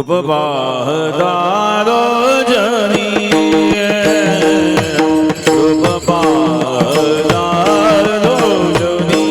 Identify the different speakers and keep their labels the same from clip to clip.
Speaker 1: रूप पाहतारो जनी रूप पाहतारो जनी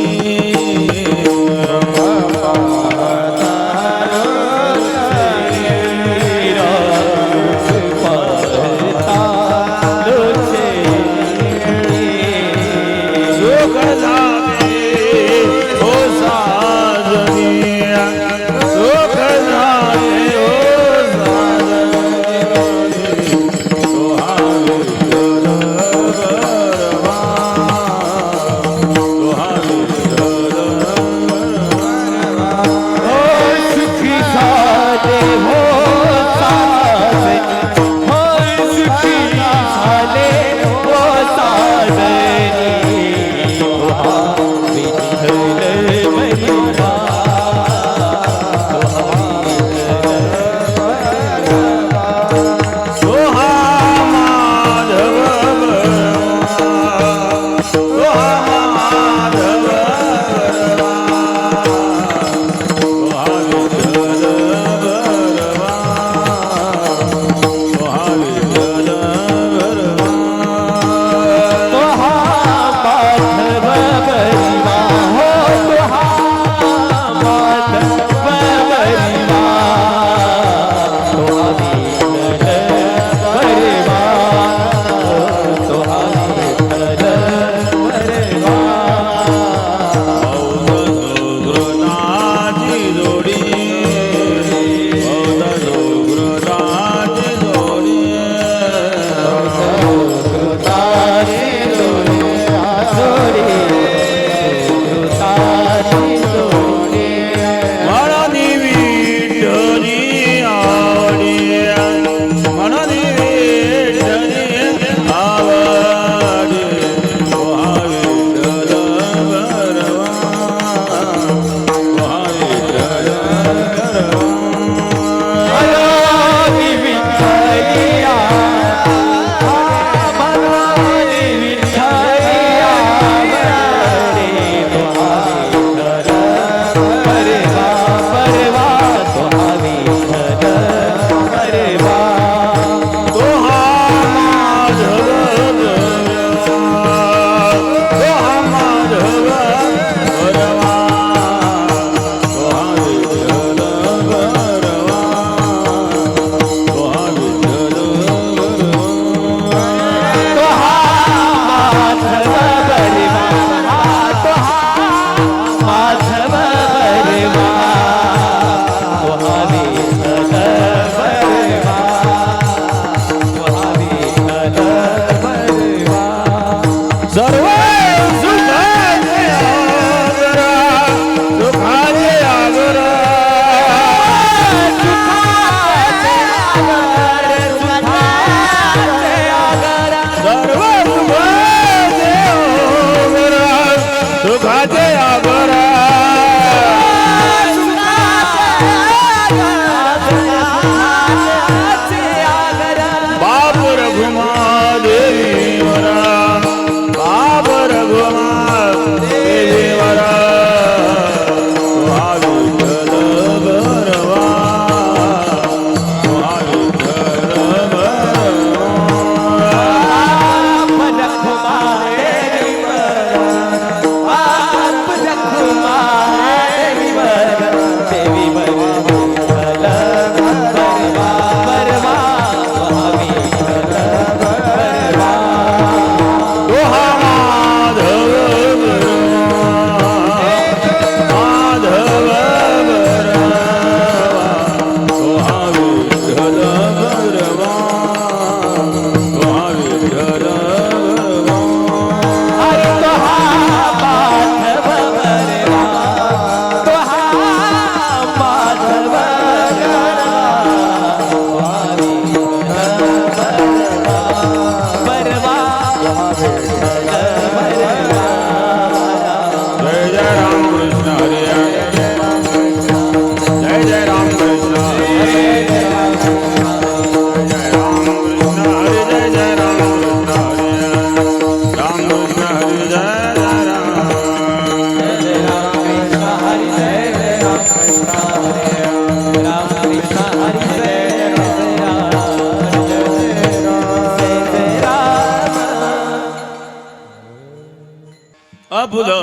Speaker 1: आपुला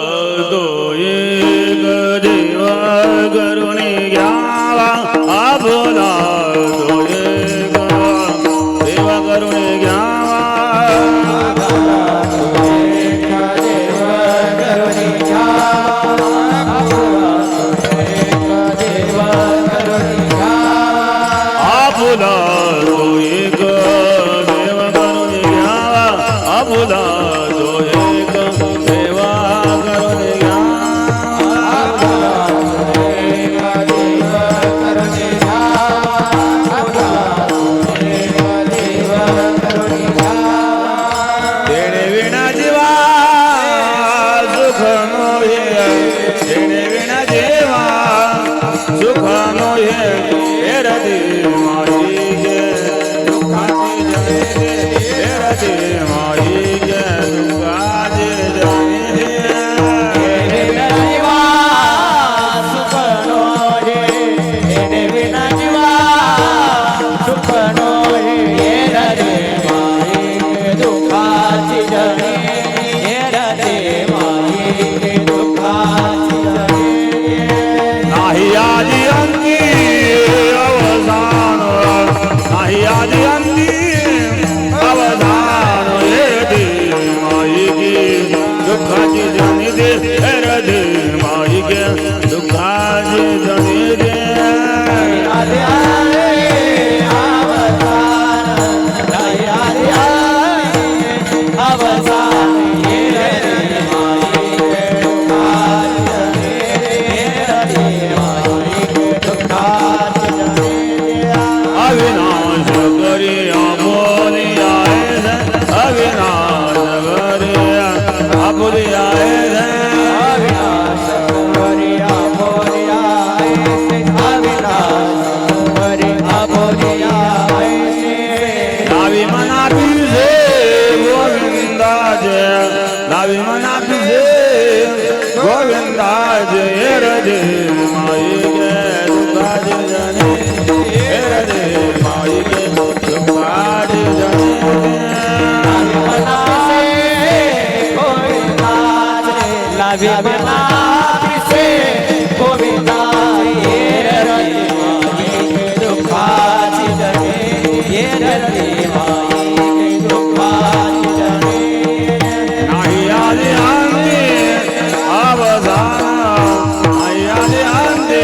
Speaker 1: तो एक देव करून घ्यावा आपुला तो एक देव करून घ्यावा आपुला तो एक देव करून घ्यावा आपुला तो एक देव करून देणे विना जीवा सुख नोहे देणे विना जीवा सुख नोहे रती माई गे दुःखाची जने रती माई गे दुःखाची जने
Speaker 2: जीवा सुख नोहे देणे विना जीवा सुख नोहे रती माई दुःखाची जने रती माई दुःखाची जने
Speaker 1: नाही आदि अंती अवसान नाही आदि अंती अवसान येते माई गे दुःखाची जनी दे रदे माई गे दुःखाची जनी दे
Speaker 2: आदि अवसान ये रे माई दुःखाची जने
Speaker 1: अविनाश करी आपुली आहे अविनाश करी आपुली आहे
Speaker 2: अविनाश करिया बोलिया ऐसे अविनाश करिया बोलिया ऐसे
Speaker 1: नावी मना पिसे गोविंदाजे नावी मना पिसे गोविंदाजे रजे माई गे दुःखाचे जने रजे माई गे दुःखाचे जने
Speaker 2: मना से गोविंदाज लावी मना से गोविंदाज ये रति माई दुःखाची जने ये रति माई दुःखाची जने
Speaker 1: नाही आले अंते अवसान नाही आले अंते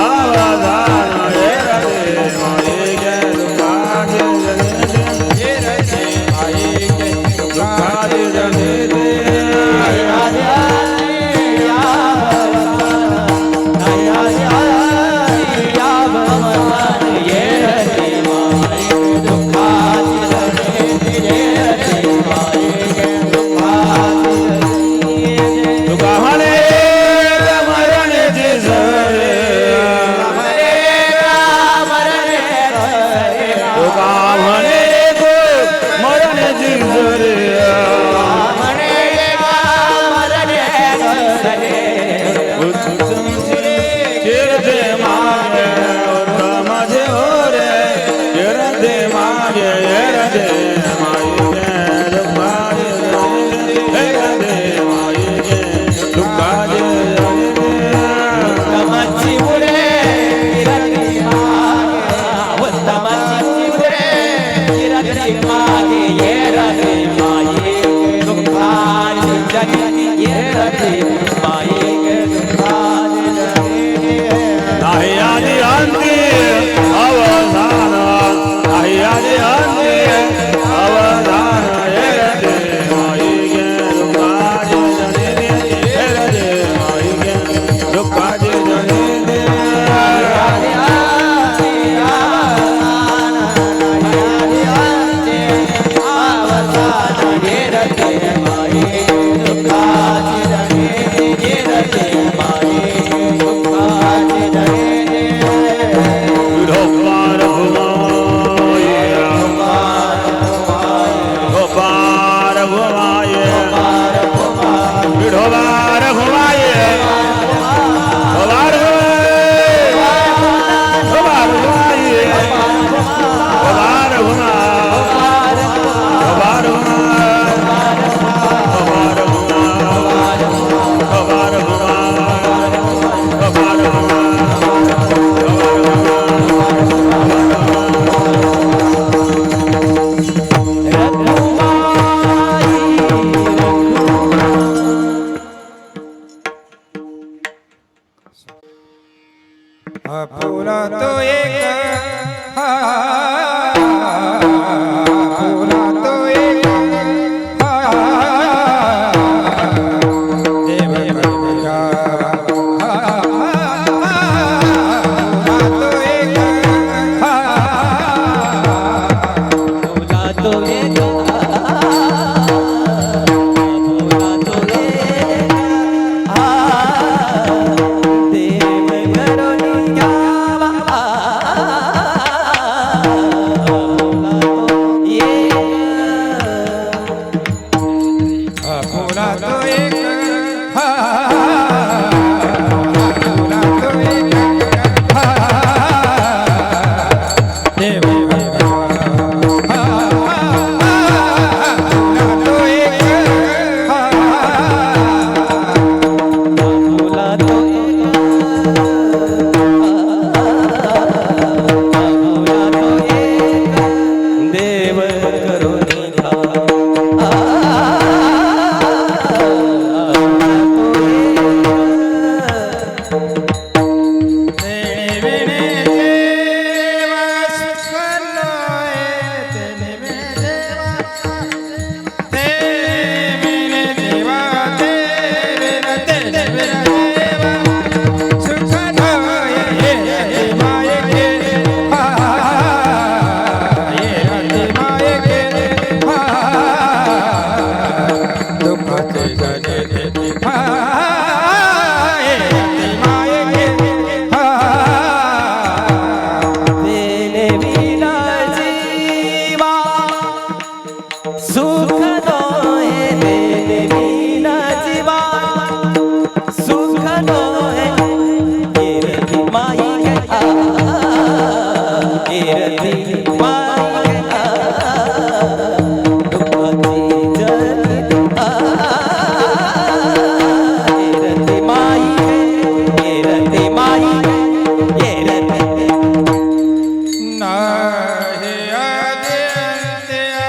Speaker 1: अवसान हे रजे माई गे दुःखाचे जने रजे माई गे दुःखाचे जने तुका म्हणे मरणाची सरे तुका म्हणे मरणाची सरे चिरते मागे माझे हो रे चिरते मागे रजे माई गे दुःखाचे जने रजे माई गे दुःखाचे नाही आदि अंती अवसान नाही आदि अंती अवसान हे रजे माई गे दुःखाचे जने हे रजे माई गे दुःखाचे जने विठोबार भुमाया
Speaker 2: तो एक भोला तो एक देव करुणी घ्यावा भोला तो एक
Speaker 3: भोला तो एक भोला तो एक देव भोला तो एक
Speaker 2: भोला तो भोला तो एक देव करुणी घ्यावा देने विना जीवा सुख नोहे देने विना जीवा सुख नोहे कीर्ति माई के कीर्ति माई के दुखाची जनी कीर्ति माई कीर्ति माई कीर्ति
Speaker 3: नाही अद्वितीय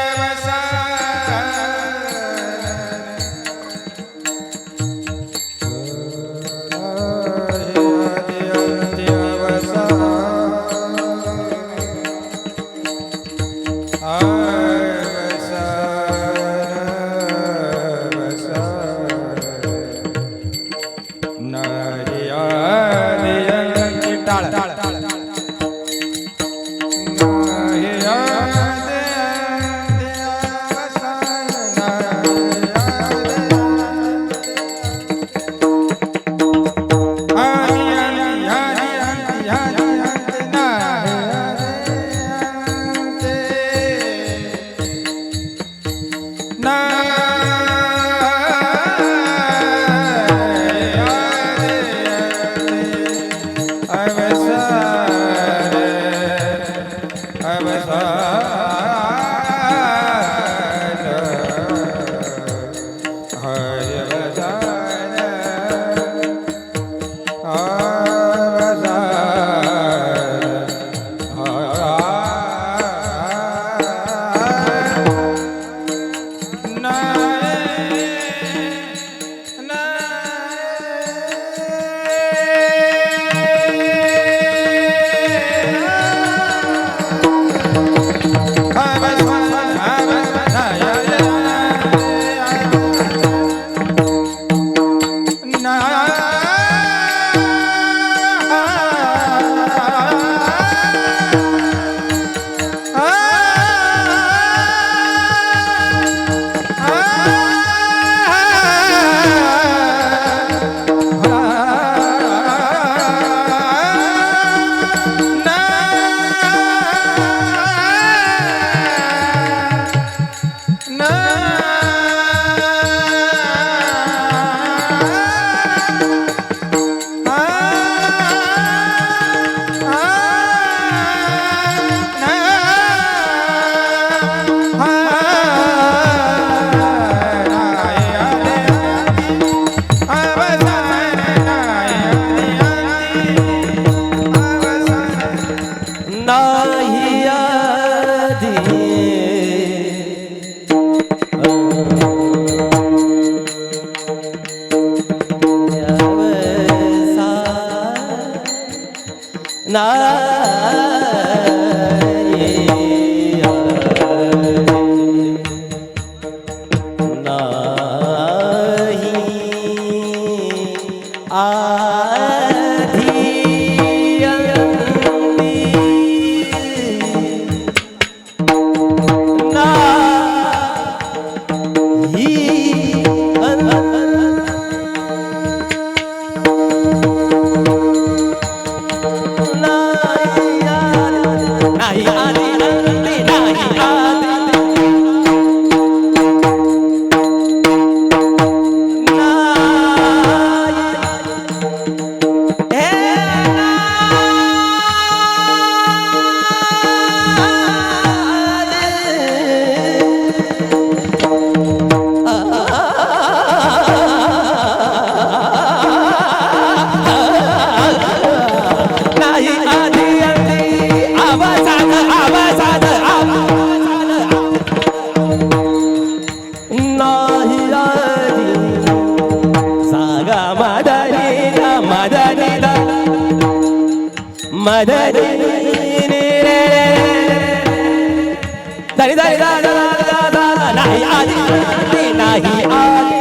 Speaker 2: नाही आली नाही आली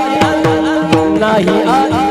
Speaker 2: नाही आली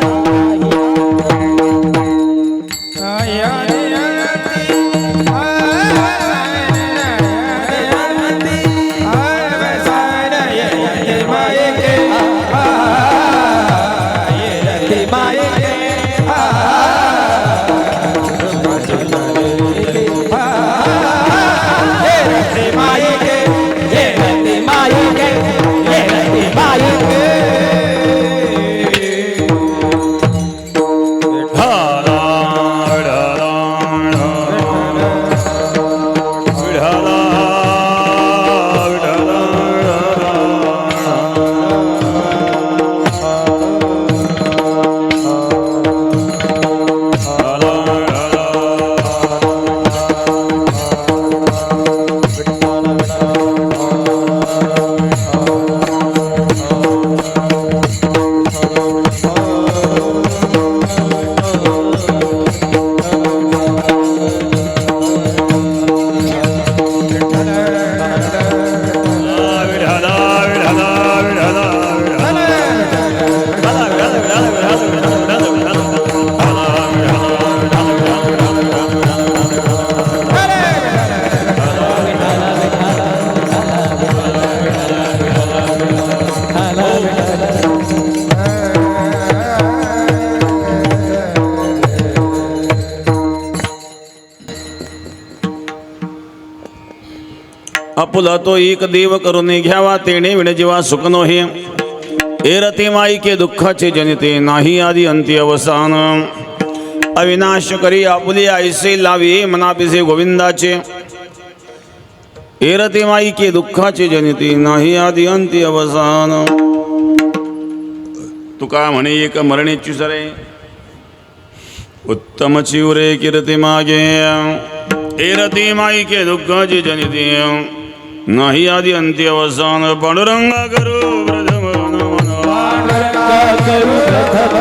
Speaker 1: आपुला तो एक देव करून घ्यावा तेणे विण जीवा सुखनो हे एरते माई के दुःखाचे जनिते नाही आदि अंती अवसान अविनाश करी आपुले ऐसे लावी मनापिसे गोविंदाचे एरते माई के दुःखाचे जनिते नाही आदि अंती अवसान तुका म्हणे एक मरणेची सरे उत्तम चिवरे कीर्ती मागे एरते माई के दुःखाचे जनिते नाही आदि अंती अवसान पांडुरंगा करू प्रथम नमन पांडुरंगा करू प्रथम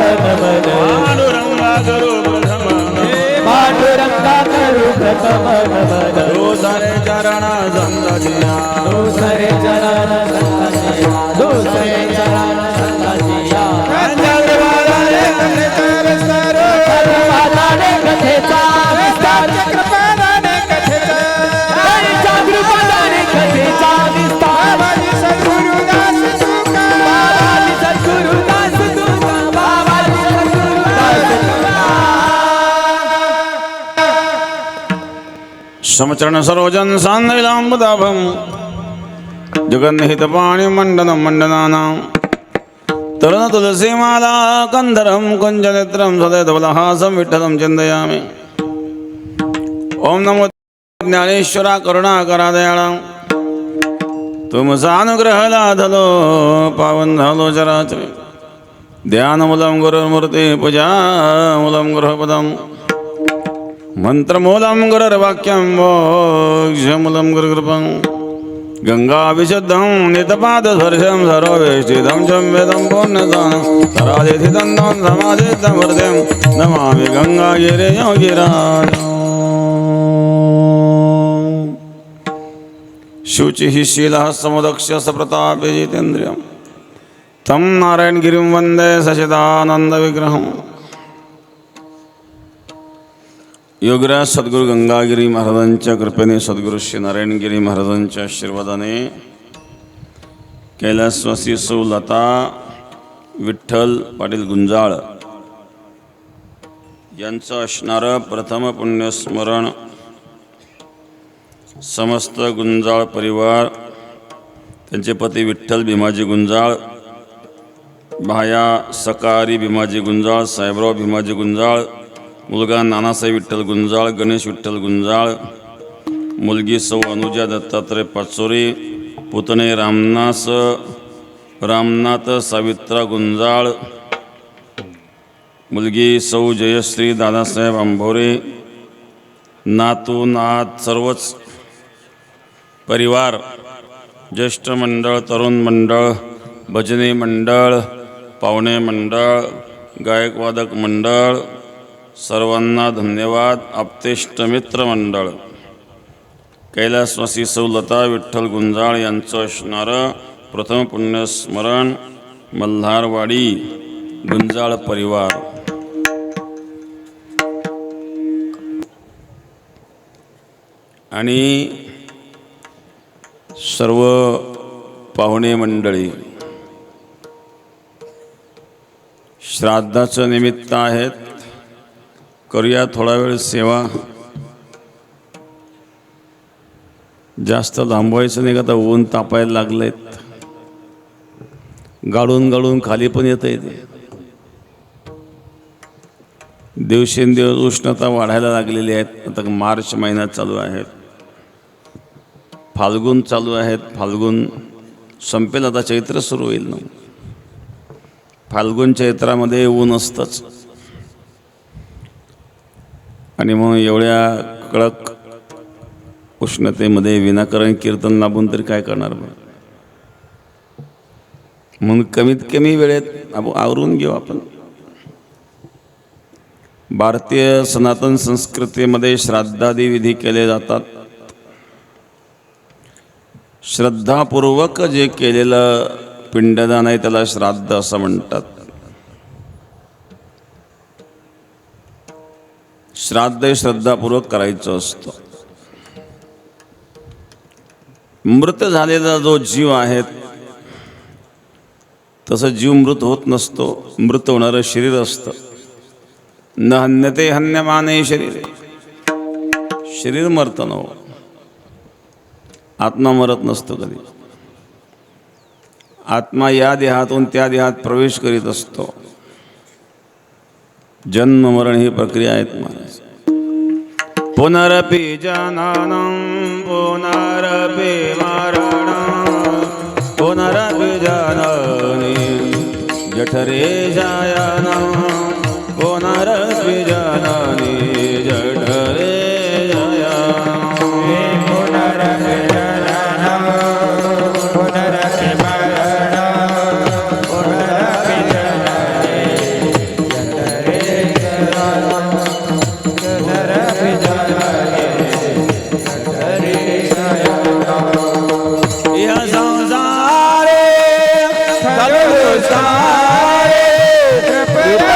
Speaker 2: पांडुरंगा करू प्रथम नमन
Speaker 1: दो सारे चरणा संतजिया
Speaker 2: दुसरे चरण संताजिया दुसरे चरण संताजिया चक्रपालाने कथेचा विस्तार चक्रपालाने कथेचा बाबाजी सद्गुरुदास तुका बाबाजी सद्गुरुदास तुका बाबाजी सद्गुरुदास
Speaker 1: समचरण सरोजन सान्निलांबदाभं जगन्निहित पाणि मंडनं मंडनानां तरुण तुलसी माला कंधरं कुंजनेत्रं सदैवलहासं विठ्ठलं चिन्तयामि ओम नमो ज्ञानेश्वरा करुणाकरा दयाळा तुमचा अनुग्रह लाधलो पावन झालो चराचर ध्यानमूलं गुरुर्मूर्ती पूजामूलं गृहपदं मंत्रमूलं गुरुर्वाक्यं मोक्षमूलं गुरुकृपं गंगाविशुद्धं नितपादस्पर्शं सर्ववेष्टितं चं वेदं पुण्यदानं तरादिथितं समाधितं हृदयं नमामि गंगागिरे योगिराज शुचिः शीलः समुदक्ष सप्रतापे जितेन्द्रियं तं नारायणगिरिं वन्दे सचिदानन्दविग्रहम् योगराज सद्गुरु गंगागिरी महाराजांच्या कृपेने सद्गुरु श्री नारायणगिरी महाराजांच्या आशीर्वादाने कैलासवासी सौ लता विठ्ठल पाटील गुंजाळ यांचं असणारं प्रथम पुण्यस्मरण समस्त गुंजाळ परिवार त्यांचे पती विठ्ठल भीमाजी गुंजाळ भाया सकारी भीमाजी गुंजाळ साहेबराव भीमाजी गुंजाळ मुलगा नानासाहेब विठ्ठल गुंजाळ गणेश विठ्ठल गुंजाळ मुलगी सौ अनुजा दत्तात्रय पाचोरे पुतणे रामनाथ सावित्रा गुंजाळ मुलगी सौ जयश्री दादासाहेब आंभोरे नातू नात सर्वच परिवार ज्येष्ठ मंडळ तरुण मंडळ भजनी मंडळ पाहुणे मंडळ गायकवादक मंडळ सर्वांना धन्यवाद. आप्तेष्ट मित्र मंडळ कैलासवासी सौ लता विठ्ठल गुंजाळ यांचं असणारं प्रथम पुण्यस्मरण मल्हारवाडी गुंजाळ परिवार. आणि सर्व पाहुणे मंडळी श्राद्धाचं निमित्त आहेत. करूया थोडा वेळ सेवा. जास्त थांबवायचं नाही का, आता ऊन तापायला लागलेत. गाळून गाळून खाली पण येतं ते. दिवसेंदिवस उष्णता वाढायला लागलेली आहेत. आता मार्च महिना चालू आहे, फाल्गुन चालू आहेत. फाल्गुन संपेल, आता चैत्र सुरू होईल ना. फाल्गुन चैत्रामध्ये ऊन असतंच. आणि मग एवढ्या कडक उष्णतेमध्ये विनाकारण कीर्तन लाभून तरी काय करणार बरं. म्हणून कमीत कमी वेळेत आवरून घेऊ आपण. भारतीय सनातन संस्कृतीमध्ये श्राद्धादी विधी केले जातात. श्रद्धापूर्वक जे केलेलं पिंडदान आहे त्याला श्राद्ध असं म्हणतात. श्राद्ध हे श्रद्धापूर्वक करायचं असतं. मृत झालेला जो जीव आहे तसं जीव मृत होत नसतो. मृत होणारं शरीर असतं. न हन्यते हन्यमाने शरीर. शरीर मरतं न, आत्मा मरत नसतो कधी. आत्मा या देहातून त्या देहात प्रवेश करीत असतो. जन्म मरण ही प्रक्रिया आहेत महाराज. पुनरपि जननं पुनरपि मरणं पुनरपि जननी जठरे शयनं पुनरपि जननी जठरे शयनं.
Speaker 3: पुनरपि जननं पुनरपि मरणं पुनरपि जननी जठरे शयनं पुनरपि जननी जठरे शयनं.
Speaker 1: या संसारे
Speaker 2: संसारे कृपया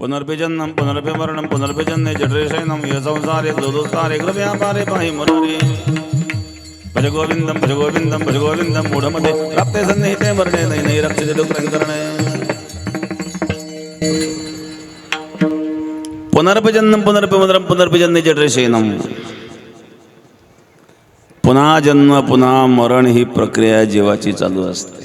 Speaker 1: पुनर्भिजन्नं पुनर्भिमरणं पुनर्भिजन्ने जठरेशयनं ये संसारे दोदोस्तारे कृपयापारे पाहि मुरारे. भज गोविंदं भज गोविंदं भज गोविंदं मूढमते प्राप्ते सन्निहिते मरणे नैनैः रक्षते दुःखरङ्करणे. पुनर्भिजन्नं पुनर्भिमरणं पुनर्भिजन्ने जठरेशयनं. पुन्हा जन्म पुन्हा मरण ही प्रक्रिया जीवाची चालू असते.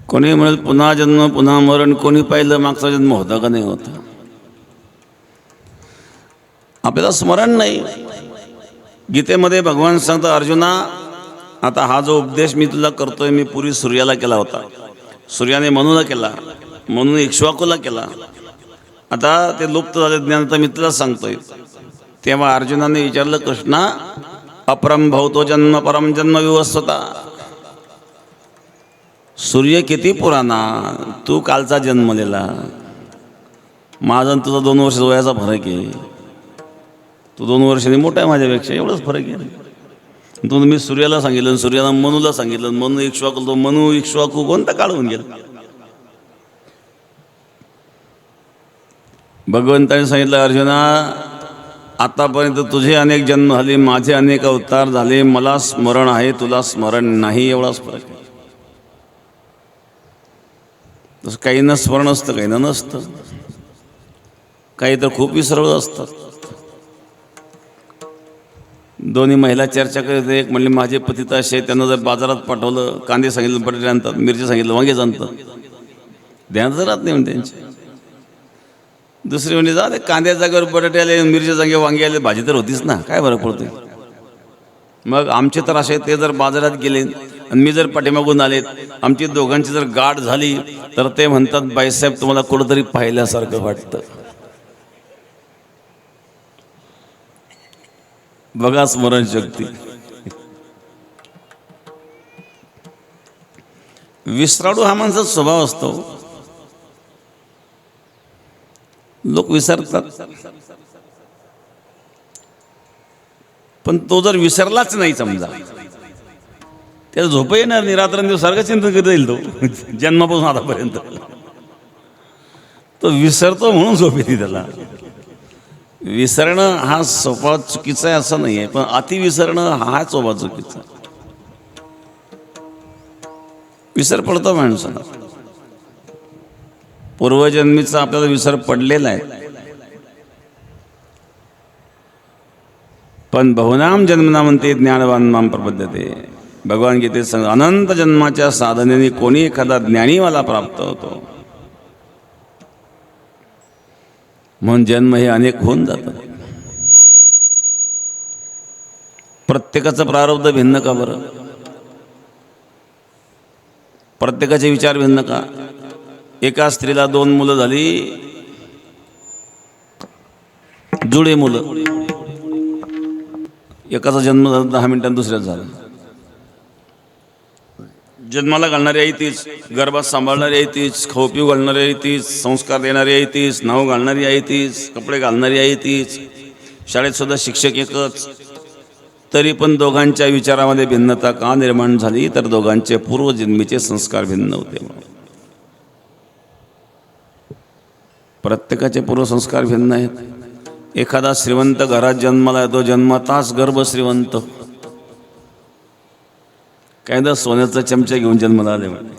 Speaker 1: कोणी म्हणेल पुन्हा जन्म पुन्हा मरण. कोणी पाहिलं मागचा जन्म होता का नाही होता. आपल्याला स्मरण नाही. गीतेमध्ये भगवान सांगतात, अर्जुना आता हा जो उपदेश मी तुला करतोय मी पूर्वी सूर्याला केला होता. सूर्याने मनूला केला, म्हणून इक्ष्वाकूला केला. आता ते लुप्त झाले ज्ञान, तर मी तुला सांगतोय. तेव्हा अर्जुनाने विचारलं, कृष्णा अपरम भवतो जन्म परम जन्म विवस्वता. सूर्य किती पुराणा, तू कालचा जन्मलेला. माझा तुझा 2 वर्ष वयाचा फरक आहे. तू 2 वर्षांनी मोठा आहे माझ्यापेक्षा, एवढंच फरक आहे. तू मी सूर्याला सांगितलं, सूर्याला मनूला सांगितलं, मनू इक्ष्वाकू, तो मनू इक्ष्वाकू कोणता काळ होऊन गेला. भगवंताने सांगितलं, अर्जुना आतापर्यंत तुझे अनेक जन्म झाले, माझे अनेक अवतार झाले, मला स्मरण आहे, तुला स्मरण नाही, एवढाच फरक आहे. तसं काहींना स्मरण असतं, काहींना नसतं. काही तर खूप विसरवत असतात. दोन्ही महिला चर्चा करत, एक म्हणले माझे पती तर असे, त्यांना जर बाजारात पाठवलं, कांदे सांगितलं बटाटे आणतात, मिरची सांगितलं वांगेच आणतात, ध्यान तर राहत नाही म्हणजे त्यांचे. दुसरी म्हणजे जा ते कांद्या जागेवर बटाटे आले, मिरच्या जागेवर वांगे आले, भाजी तर होतीच ना, काय फरक पडतोय. मग आमचे तर असे, ते जर बाजारात गेले आणि मी जर पाठीमागून आलेत, आमची दोघांची जर गाठ झाली तर ते म्हणतात, बाईसाहेब तुम्हाला कुठंतरी पाहिल्यासारखं वाटतं. बघा स्मरणशक्ती. विसराडू हा माणसाचा स्वभाव असतो. लोक विसरतात, पण तो जर विसरलाच नाही समजा, त्याला झोप येणार नाही, रात्रंदिवस सारखं चिंतन करत येईल तो जन्मापासून आतापर्यंत. तो विसरतो म्हणून झोप येते त्याला. विसरणं हा स्वभाव चुकीचा आहे असं नाही आहे, पण अति विसरणं हा स्वभाव चुकीचा. विसर पडतो माणसाला, पूर्वजन्मीचा आपल्याला विसर पडलेला आहे. पण बहुनाम जन्मनामंते ज्ञानवान माम प्रपद्यते. भगवान गीतेत सांग, अनंत जन्माच्या साधनेने कोणी एखादा ज्ञानीवाला प्राप्त होतो. म्हणून जन्म हे अनेक होऊन जातात. प्रत्येकाचं प्रारब्ध भिन्न का बरं? प्रत्येकाचे विचार भिन्न का? एका स्त्रीला 2 मुलं झाली, जुळे मुलं. एकाचा जन्म झाला 10 मिनिटांत दुसऱ्याच झाला. जन्माला घालणारी आई तीच, गर्भात सांभाळणारी आई तीच, खाऊ पिऊ घालणारी आई तीच, संस्कार देणारी आई तीच, नाव घालणारी आई तीच, कपडे घालणारी आई तीच, शाळेत सुद्धा शिक्षक एकच. तरी पण दोघांच्या विचारामध्ये भिन्नता का निर्माण झाली? तर दोघांचे पूर्वजन्मीचे संस्कार भिन्न होते. प्रत्येकाचे पूर्वसंस्कार भिन्न आहेत. एखादा श्रीमंत घरात जन्माला येतो, जन्मताच गर्भ श्रीमंत, कायदा सोन्याचा चमचा घेऊन जन्माला आले म्हणे.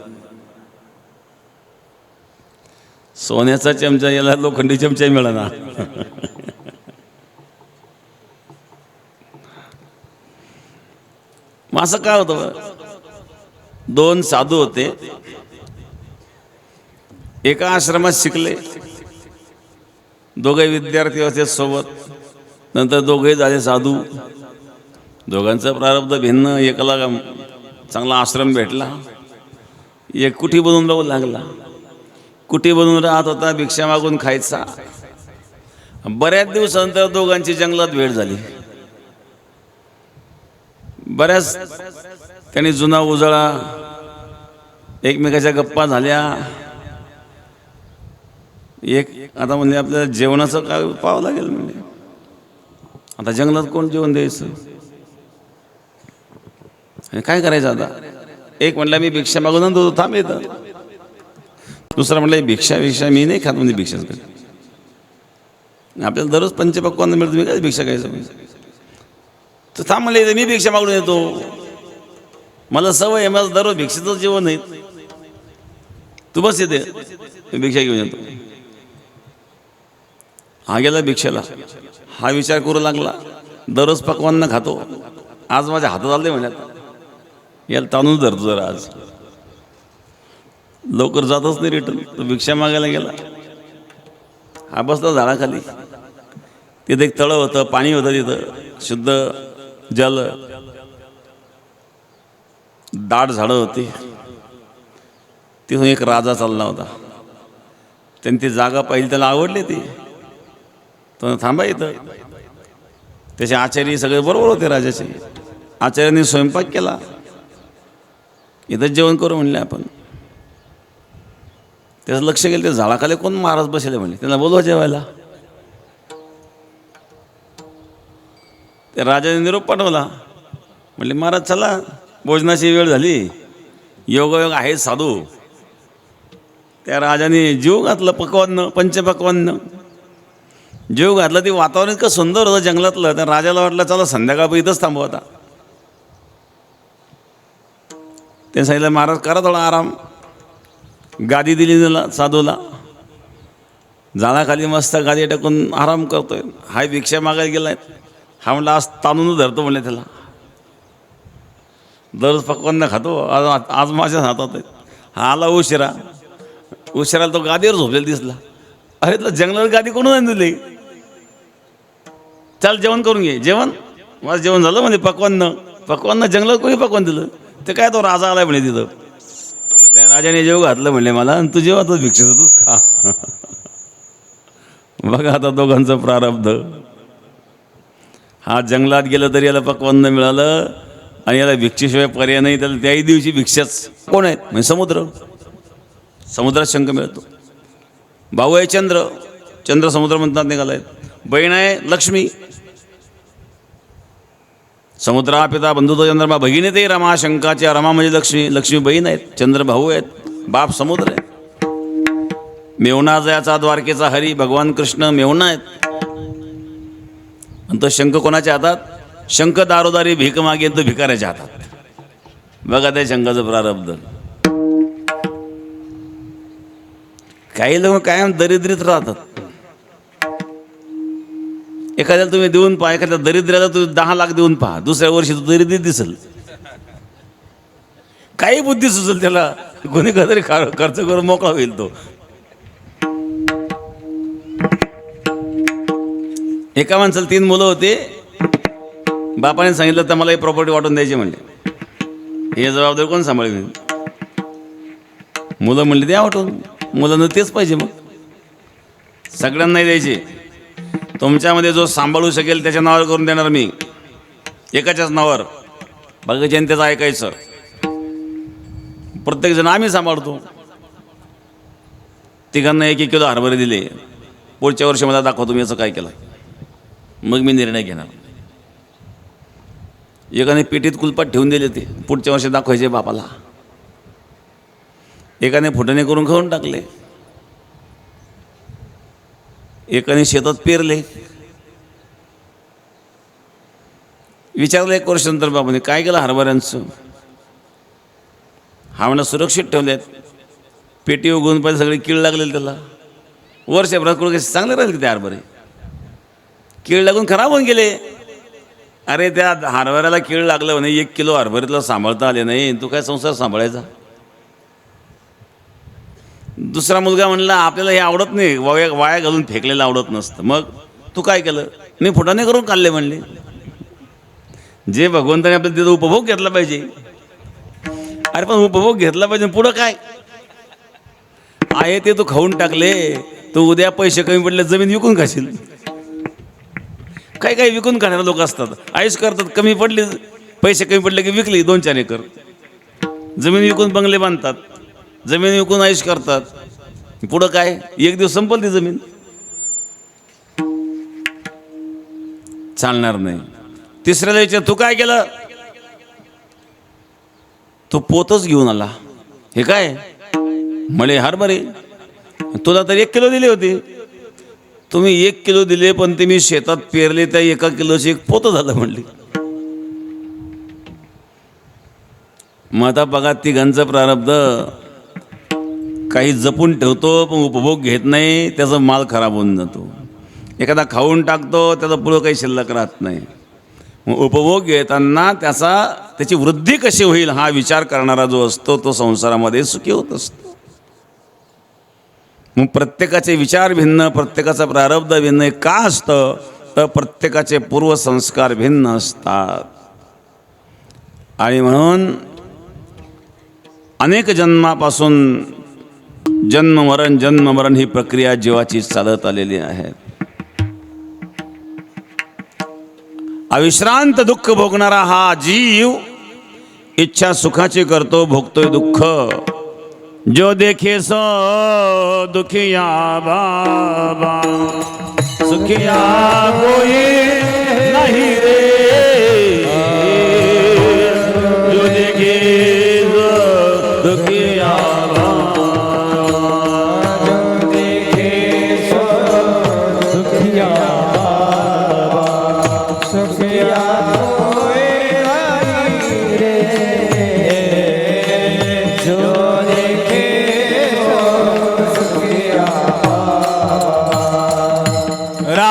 Speaker 1: सोन्याचा चमचा, याला लोखंडी चमचा मिळाला. मग असं काय होतं? 2 साधू होते, एका आश्रमात शिकले, दोघे विद्यार्थी होते सोबत. नंतर दोघे झाले साधू. दोघांचं प्रारब्ध भिन्न. एकाला चांगला आश्रम भेटला, एक कुठी बनवून राहू लागला. कुठी बनवून राहत होता, भिक्षा मागून खायचा. बऱ्याच दिवसानंतर दोघांची जंगलात भेट झाली. बऱ्याच त्यांनी जुना उजाळा, एकमेकाच्या गप्पा झाल्या. एक आता म्हणजे आपल्याला जेवणाचं काय पाहावं लागेल, म्हणजे आता जंगलात कोण जेवण द्यायचं, काय करायचं आता? एक म्हणला मी भिक्षा मागून आणतो, थांब येतं. दुसरा म्हणलं भिक्षा मी नाही खात, म्हणजे भिक्षाच कर. आपल्याला दररोज पंचपक्वान्न मिळतं, मी काय भिक्षा खायचं? तर थांब म्हणलं मी भिक्षा मागून येतो, मला सवय आहे, माझं दररोज भिक्षेचं जेवण नाही. तू बस येते, मी भिक्षा घेऊन येतो. हा गेला भिक्षेला. हा विचार करू लागला, दररोज पक्वान्न खातो, आज माझ्या हातात आले म्हणत, याला ताणून धरतो जरा आज. लवकर जातच नाही रिटर्न. तो भिक्षा मागायला गेला. हा बसला झाडाखाली. तिथे एक तळं होतं, पाणी होतं, तिथं शुद्ध जल, दाट झाडं होती. तिथून एक राजा चालला होता. त्यांनी ती जागा पाहिली, त्याला आवडली ती. तो थांबा इथं. त्याचे आचार्य सगळे बरोबर होते राजाचे. आचार्यांनी स्वयंपाक केला. इथंच जेवण करू म्हणले आपण. त्याचं लक्ष गेलं, ते झाडाखाली कोण महाराज बसले म्हणले, त्यांना बोलवा जेवायला. त्या राजाने निरोप पाठवला. म्हटले महाराज चला, भोजनाची वेळ झाली, योगायोग आहे साधू. त्या राजाने जीव घातलं, पक्वान्न पंचपक्वान्न जीव घातलं. ते वातावरण इतकं सुंदर होतं जंगलातलं. त्या राजाला वाटलं चला संध्याकाळ इथंच थांबू आता. ते सांगितलं महाराज करा थोडा आराम. गादी दिली त्याला साधूला. झाला खाली मस्त गादी टाकून आराम करतोय. हाय भिक्षा मागायला गेलाय. हा म्हणला आज ताणून धरतो म्हणले त्याला. दररोज पक्वान्न खातो, आज माझ्याच हातात आहे. हा आला उशिराला तो गादीवर झोपलेला दिसला. अरे तुला जंगलावर गादी कोण दिली? चाल जेवण करून घे. जेवण माझं जेवण झालं म्हणजे पक्वान्न जंगलात कोणी पक्वान दिलं? ते काय तो राजा आलाय म्हणे तिथं. त्या राजाने जेव घातलं म्हणले मला, आणि तू जेव्हा तो भिक्षेचं तूच खा. बघा आता दोघांचं प्रारब्ध. हा जंगलात गेलं तरी याला पक्वान्न मिळालं, आणि याला भिक्षेशिवाय पर्याय नाही. त्याला त्याही दिवशी भिक्षाच. कोण आहेत म्हणजे समुद्रात शंख मिळतो. भाऊ आहे चंद्र समुद्र म्हणतात निघालाय. बहीण आहे लक्ष्मी. समुद्रा पिता बंधुतो चंद्रमा. भगिनी ते रमा शंकाच्या. रमा म्हणजे लक्ष्मी बहीण आहेत. चंद्र भाऊ आहेत. बाप समुद्र आहे. मेवणा जयाचा द्वारकेचा हरी भगवान कृष्ण मेवणा आहेत. आणि तो शंख कोणाच्या हातात? शंख दारोदारी भीक मागेल तो भिकाऱ्याच्या हातात. बघा त्या शंखाचं प्रारब्ध. काही लोक कायम दरिद्रीत राहतात. एखाद्याला तुम्ही देऊन पहा, एखाद्या दरिद्र्याला तुम्ही 10 लाख देऊन पहा, दुसऱ्या वर्षी तो दरिद्रीत दिसेल. काही बुद्धी सुचल त्याला, कोणी कधीतरी खर्च करून मोकळा होईल तो. एका माणसाला 3 मुलं होते. बापाने सांगितलं तर मला ही प्रॉपर्टी वाटून द्यायची म्हणले. हे जबाबदारी कोण सांभाळेल? मुलं म्हणले द्या वाटून. मुलांना तेच पाहिजे. मग सगळ्यांना नाही द्यायचे. तुमच्यामध्ये जो सांभाळू शकेल त्याच्या नावावर करून देणार मी, एकाच्याच नावावर. बाकीच्याने त्याचं ऐकायचं. प्रत्येकजण आम्ही सांभाळतो. तिघांना 1-1 किलो हरभरे दिले. पुढच्या वर्षी मला दाखवा तुम्ही याचं काय केलं, मग मी निर्णय घेणार. एकाने पेटीत कुलपात ठेवून दिले, ते पुढच्या वर्षी दाखवायचे बापाला. एकाने फुटाणे करून खाऊन टाकले. एकाने शेतात पेरले. विचारलं 1 वर्षानंतर बाबाने काय केलं हरभऱ्यांचं? हा म्हणा सुरक्षित ठेवल्यात. पेटी उगवून पाहिजे सगळे कीड लागलेली त्याला. वर्षभरात कुठे चांगले राहिले ते हरभरे, कीड लागून खराब होऊन गेले. अरे त्या हरभऱ्याला कीड लागलं म्हणे, 1 किलो हरभऱ्याला सांभाळता आले नाही, तू काय संसार सांभाळायचा? दुसरा मुलगा म्हणला आपल्याला हे आवडत नाही, वाया घालून फेकलेलं आवडत नसतं. मग तू काय केलं? नाही फुटाणे करून काढले म्हणले. जे भगवंताने आपल्याला तिथं उपभोग घेतला पाहिजे. अरे पण उपभोग घेतला पाहिजे, पुढं काय आहे ते तू खाऊन टाकले. तू उद्या पैसे कमी पडले जमीन विकून खाशील. काही विकून खाणारे लोक असतात, आयुष करतात. कमी पडले पैसे कमी पडले की विकली 2-4 एकर जमीन विकून बंगले बांधतात. जमीन विकून आयुष करतात. पुढं काय? एक दिवस संपल ती जमीन, चालणार नाही. तिसऱ्याला विचार तू काय केलं? तो पोतच घेऊन आला. हे काय? मळे हरभरे. तुला तर 1 किलो दिले होते. तुम्ही 1 किलो दिले, पण ते मी शेतात पेरले, त्या 1 किलोचे 1 पोतं झालं म्हणले. मग आता बघा तिघांचं प्रारब्ध. काही जपून ठेवतो पण उपभोग घेत नाही, त्याचा माल खराब होऊन जातो. एखादा खाऊन टाकतो, त्याचा पुढं काही शिल्लक राहत नाही. मग उपभोग घेताना त्याची वृद्धी कशी होईल हा विचार करणारा जो असतो तो संसारामध्ये सुखी होत असतो. मग प्रत्येकाचे विचार भिन्न, प्रत्येकाचा प्रारब्ध भिन्न. का असतं? तर प्रत्येकाचे पूर्वसंस्कार भिन्न असतात. आणि म्हणून अनेक जन्मापासून जन्म मरण ही प्रक्रिया जीवाची चालत आलेली आहे. अविश्रांत दुःख भोगणारा हा जीव इच्छा सुखाची करतो, भोगतोय दुःख. जो देखे सो दुखिया बाबा. सुखिया कोई नहीं रे जो देखे सो दुखिया
Speaker 3: जो देखे सो दुखिया सुखिया कोई नहीं रे जो देखे सो सुखिया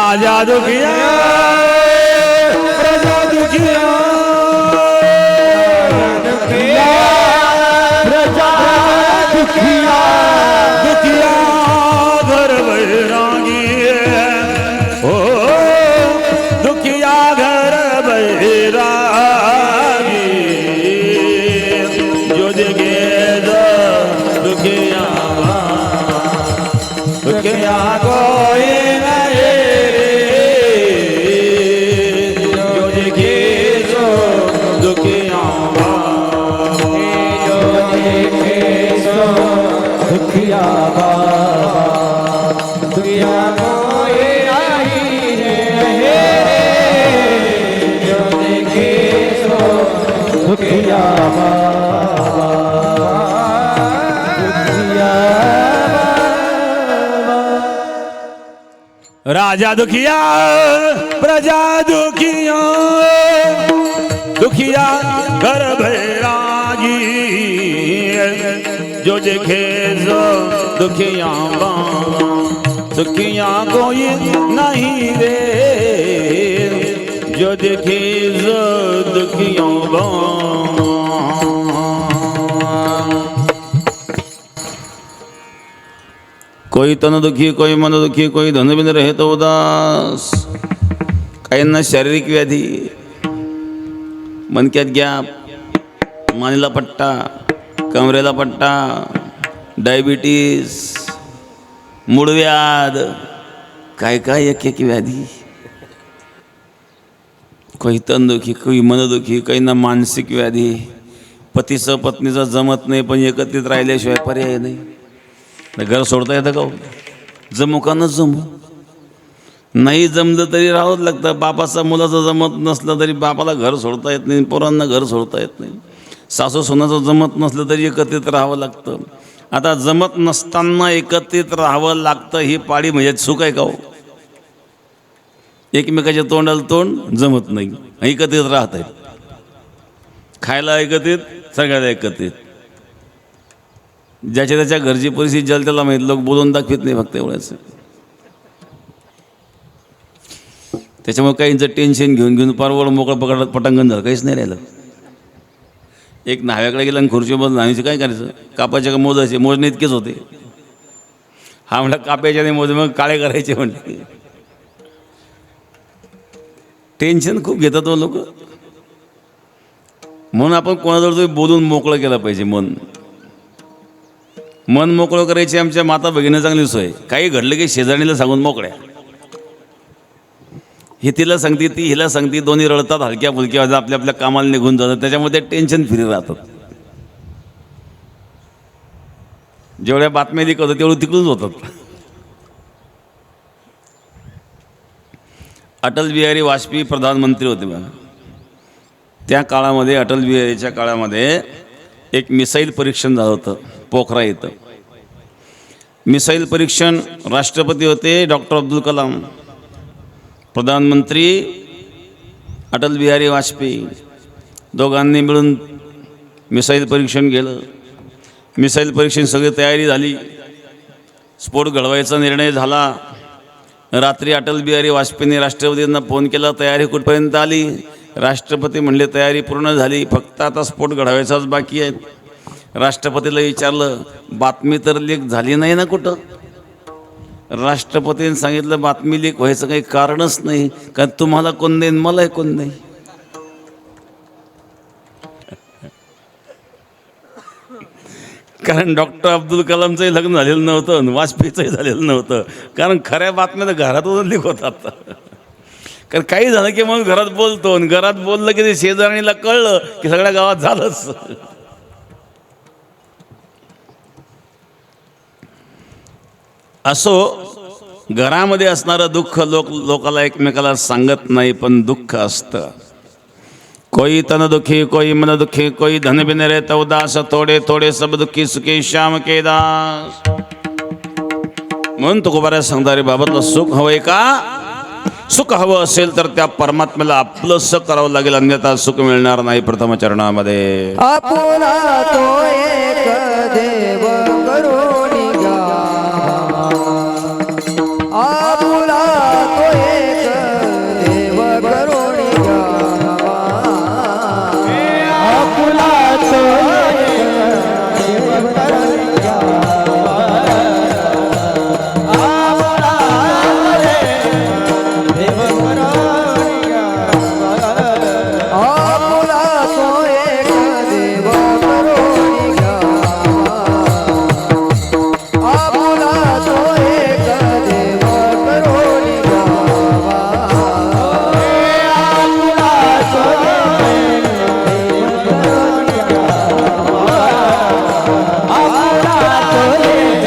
Speaker 1: राजा दुखिया प्रजा दुखिया
Speaker 2: प्रजा दुखिया
Speaker 1: दुखिया घर बैरागी ओ दुखिया घर बैरागी जो देखे सो दुखिया दुखिया कोई नहीं रे जो देखे सो दुखिया
Speaker 3: जो देखे सो दुखिया दुखिया कोई नहीं रे जो देखे सो दुखिया
Speaker 1: राजा दुखिया प्रजा दुखिया दुखिया घर बैरागी जो देखे सो दुखिया दुखिया कोई नहीं रे जो देखे सो दुखिया कोई तन दुखी कोई मन दुखी कोई धनबिन रहे तो उदास काहींना शारीरिक व्याधी मनक्यात गॅप मानेला पट्टा कमरेला पट्टा डायबिटीस मूळव्याध काय काय एक एक व्याधी कोई तन दुखी कोई मन दुखी काहींना मानसिक व्याधी पतीचं पत्नीचं जमत नाही पण एकत्रित राहिल्याशिवाय पर्याय नाही घर सोडता येतं का हो? जमू का न जमू नाही जमलं तरी राहावंच लागतं बापाचा मुलाचं जमत नसलं तरी बापाला घर सोडता येत नाही पोरांना घर सोडता येत नाही सासू सुनाचं जमत नसलं तरी एकत्रित राहावं लागतं आता जमत नसताना एकत्रित राहावं लागतं ही पाळी म्हणजे सुख आहे का हो एकमेकाच्या तोंडाला तोंड जमत नाही एकत्रित राहत आहेत खायला एकत्रित सगळ्याला एकत्रित ज्याच्या त्याच्या घरची परिस्थिती ज्याला त्याला माहीत लोक बोलून दाखवत नाही फक्त एवढंच त्याच्यामुळे काहींचं टेन्शन घेऊन घेऊन पारवड मोकळं पटांगण झालं काहीच नाही राहिलं एक न्हाव्याकडे गेला आणि खुर्चीबद्दल न्हावीचं काय करायचं कापायचे का मोजायचे मोजणे इतकेच होते हा म्हणला कापायच्या नाही मोज मग काळे करायचे म्हणले टेन्शन खूप घेतात हो लोक म्हणून आपण कोणाजवळ तरी बोलून मोकळं केलं पाहिजे मन मोकळं करायची आमच्या माता भगिनी चांगली सोय काही घडलं की शेजारणीला सांगून मोकळ्या हे तिला सांगते ती हिला सांगते दोन्ही रडतात हलक्या फुलक्या आपल्या आपल्या कामाला निघून जातात त्याच्यामध्ये टेन्शन फ्री राहतात जेवढ्या बातम्या लिक होतात तेवढं तिकडूनच होतात अटल बिहारी वाजपेयी प्रधानमंत्री होते बघा त्या काळामध्ये अटल बिहारीच्या काळामध्ये एक मिसाईल परीक्षण झालं होतं पोखरा इथं मिसाईल परीक्षण राष्ट्रपती होते डॉक्टर अब्दुल कलाम प्रधानमंत्री अटल बिहारी वाजपेयी दोघांनी मिळून मिसाईल परीक्षण केलं मिसाईल परीक्षण सगळी तयारी झाली स्फोट घडवायचा निर्णय झाला रात्री अटल बिहारी वाजपेयींनी राष्ट्रपतींना फोन केला तयारी कुठपर्यंत आली राष्ट्रपती म्हणले तयारी पूर्ण झाली फक्त आता स्फोट घडवायचाच बाकी आहे राष्ट्रपतीला विचारलं बातमी तर लीक झाली नाही ना कुठं राष्ट्रपतींनी सांगितलं बातमी लीक व्हायचं काही कारणच नाही कारण तुम्हाला कोण देईन मला कोण नाही कारण डॉक्टर अब्दुल कलामचंही लग्न झालेलं नव्हतं आणि वाजपेयीचंही झालेलं नव्हतं कारण खऱ्या बातम्या तर घरातून लीक होतात कारण काही झालं की मग घरात बोलतो आणि घरात बोललं की ते शेजारणीला कळलं की सगळ्या गावात झालंच असो घरामध्ये असणारं दुःख लोकाला एकमेकाला सांगत नाही, पण दुःख असतं. कोई तन दुखी कोई मन दुखी कोई धन बिन रे तो उदास, थोडे थोडे सब दुखी सुखी श्याम के दास. म्हणून तुकोबाऱ्या सांगता रे बाबातलं सुख हवंय का? सुख हवं असेल तर त्या परमात्म्याला आपलंसं करावं लागेल, अन्यथा सुख मिळणार नाही. प्रथम चरणामध्ये
Speaker 2: आपुला तो एक देव करुणी घ्यावा, आपुला तो एक देव करुणी घ्यावा,
Speaker 3: आपुला तो एक देव करुणी घ्यावा, आपुला देव करुणी घ्यावा,
Speaker 2: आपुला तो एक देव करुणी घ्यावा, आपुला तो एक देव करुणी घ्यावा,
Speaker 3: आपुला तो एक देव करुणी घ्यावा, आपुला तो एक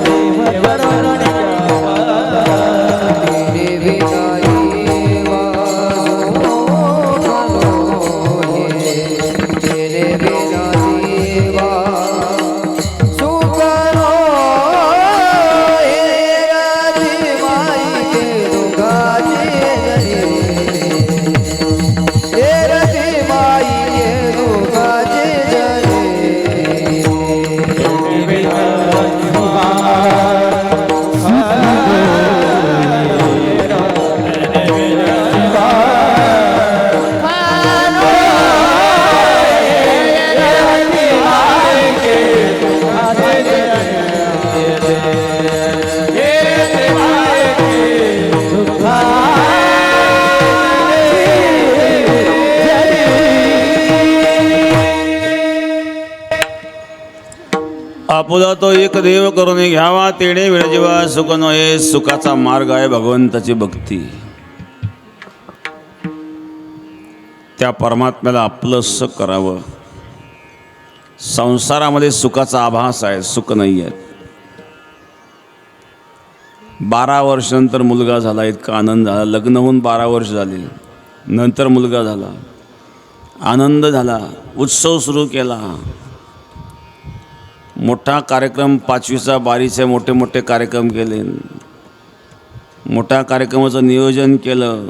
Speaker 3: देव करुणी घ्यावा.
Speaker 2: तेरे बिना जीवा तेरे बिना जीवा सुखनो हे राजी माई के दुखाचे जरी, हे राजी माई के दुखाचे जरी.
Speaker 1: आपुला तो एक देव करून घ्यावा, तेणे वेळ जेव्हा सुख नये. सुखाचा मार्ग आहे भगवंताची भक्ती. त्या परमात्म्याला आपलंसं करावं. संसारामध्ये सुखाचा आभास आहे, सुख नाही आहे. 12 वर्षानंतर मुलगा झाला, इतका आनंद झाला. लग्न होऊन 12 वर्ष झाली, नंतर मुलगा झाला, आनंद झाला, उत्सव सुरू केला. मोठा कार्यक्रम 5वीचा 12चे मोठे मोठे कार्यक्रम केले, मोठ्या कार्यक्रमाचं नियोजन केलं,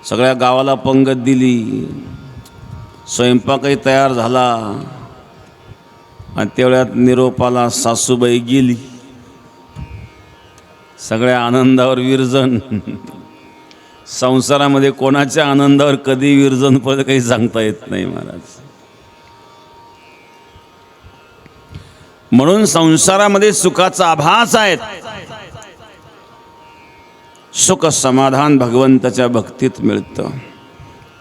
Speaker 1: सगळ्या गावाला पंगत दिली, स्वयंपाकही तयार झाला. आणि तेवढ्यात निरोपाला सासूबाई गेली. सगळ्या आनंदावर विरजन. संसारामध्ये कोणाच्या आनंदावर कधी विरजन पडतं काही सांगता येत नाही महाराज. म्हणून संसारामध्ये सुखाचा आभास आहेत. सुख समाधान भगवंताच्या भक्तीत मिळतं.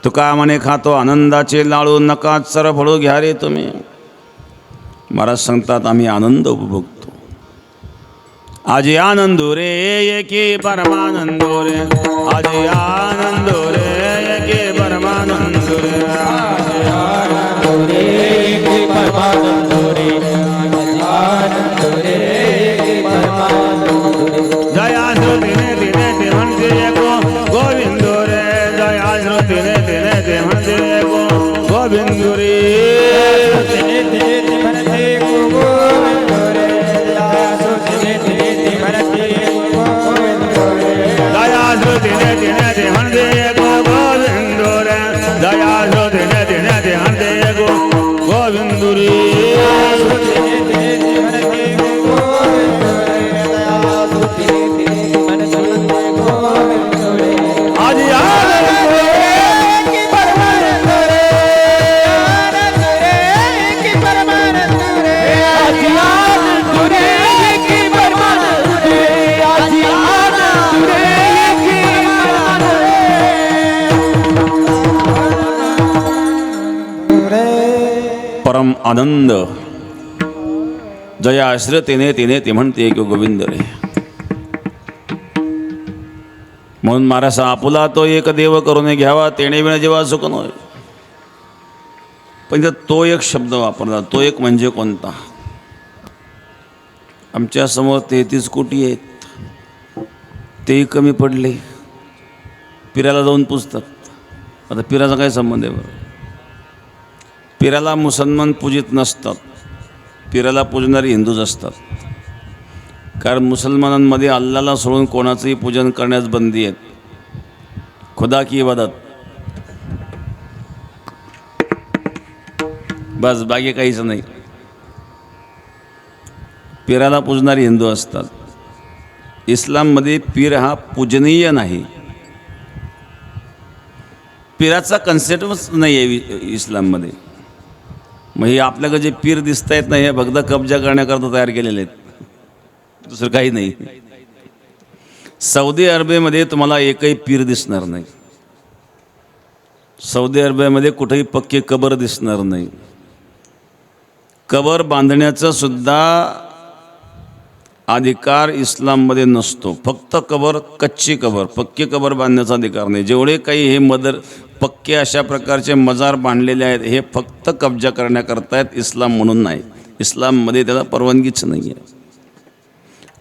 Speaker 1: तुका म्हणे खातो आनंदाचे लाडू, नका चरफळू घ्या रे तुम्ही. महाराज सांगतात आम्ही आनंद उपभोगतो. आज आनंदो रे एके परमानंदो रे, आज आनंदो रे एके परमानंदो रे,
Speaker 3: आज आनंदो रे एके परमानंदो रे, आनंदो रे एके परमानंदो रे.
Speaker 1: जया श्रुतीने तिने ते म्हणते गो गोविंदो रे, जया श्रुतीने तिने ते म्हणते गो गोविंदो रे,
Speaker 3: तिने तिने ते म्हणते गो गोविंदो रे, तिने तिने ते म्हणते गो गोविंदो रे.
Speaker 1: जया श्रुतीने तिने ते म्हणते गो गोविंदो रे, जया श्रुतीने तिने ते म्हणते गो गोविंदो रे. परम आनंद जया आश्रतेने तिने ते म्हणते की गोविंद रे. म्हणून महाराज आपुला तो एक देव करून घ्यावा, तेणे विना जेव्हा सुख नये. पण तो एक शब्द वापरला, तो एक म्हणजे कोणता? आमच्यासमोर 33 कोटी आहेत, तेही कमी पडले. पिराला जाऊन पुजतात. आता पिराचा काय संबंध आहे बरं? पिराला मुसलमान पूजित नसतात, पिराला पूजणारे हिंदूच असतात. कारण मुसलमानांमध्ये अल्लाला सोडून कोणाचंही पूजन करण्यास बंदी आहे. खुदा की इबादत, बस, बाकी काहीच नाही. पिराला पूजणारे हिंदू असतात. इस्लाममध्ये पीर हा पूजनीय नाही. पिराचा कन्सेप्टच नाही आहे इस्लाममध्ये. मग हे आपल्याकडे जे पीर दिसत आहेत ना, हे फक्त कब्जा करण्याकरता तयार केलेले आहेत, दुसरं काही नाही. सौदी अरेबियामध्ये तुम्हाला एकही पीर दिसणार नाही. सौदी अरेबियामध्ये कुठेही पक्की कबर दिसणार नाही. कबर बांधण्याचा सुद्धा अधिकार इस्लाममध्ये नसतो. फक्त कबर, कच्ची कबर, पक्की कबर बांधण्याचा अधिकार नाही. जेवढे काही हे पक्के अशा प्रकारचे मजार बांधलेले आहेत, हे फक्त कब्जा करण्याकरता आहेत, इस्लाम म्हणून नाही. इस्लाममध्ये त्याला परवानगीच नाही आहे.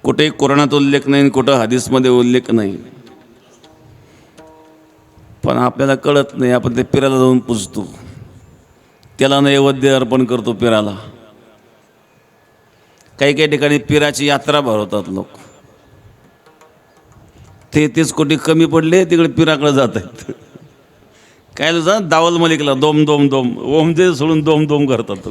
Speaker 1: कुठेही कुराणात उल्लेख नाही, कुठं हदीसमध्ये उल्लेख नाही. पण आपल्याला कळत नाही. आपण ते पिराला जाऊन पुजतो, त्याला नैवेद्य अर्पण करतो पिराला. काही काही ठिकाणी पिराची यात्रा भरवतात लोक. 33 कोटी कमी पडले, तिकडे पिराकडे जात आहेत. काय जात दावल मलिकला दोम दोम दोम, ओम ते सोडून दोम दोम करतात.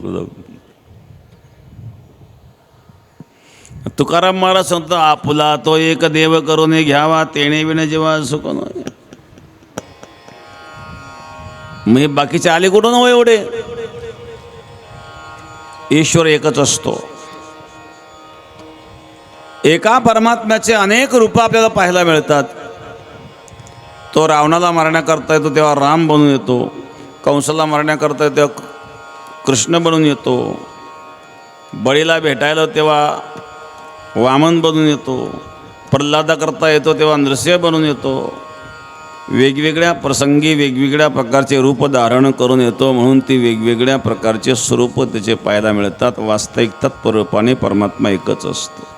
Speaker 1: तुकाराम महाराज सांगतो, आपुला तो एक देव करून घ्यावा, तेणे विणे जेव्हा सुख नाही. मग बाकीचे आले कुठून हो एवढे? ईश्वर एकच असतो. एका परमात्म्याचे अनेक रूप आपल्याला पाहायला मिळतात. तो रावणाला मारण्याकरता येतो तेव्हा राम बनून येतो, कंसाला मारण्याकरता येतो तेव्हा कृष्ण बनून येतो, बळीला भेटायला तेव्हा वामन बनून येतो, प्रल्हादाकरता येतो तेव्हा नृसिंह बनून येतो. वेगवेगळ्या प्रसंगी वेगवेगळ्या प्रकारचे रूप धारण करून येतो. म्हणून ती वेगवेगळ्या प्रकारचे स्वरूप त्याचे पाहायला मिळतात. वास्तविक तत्परूपाने परमात्मा एकच असतो.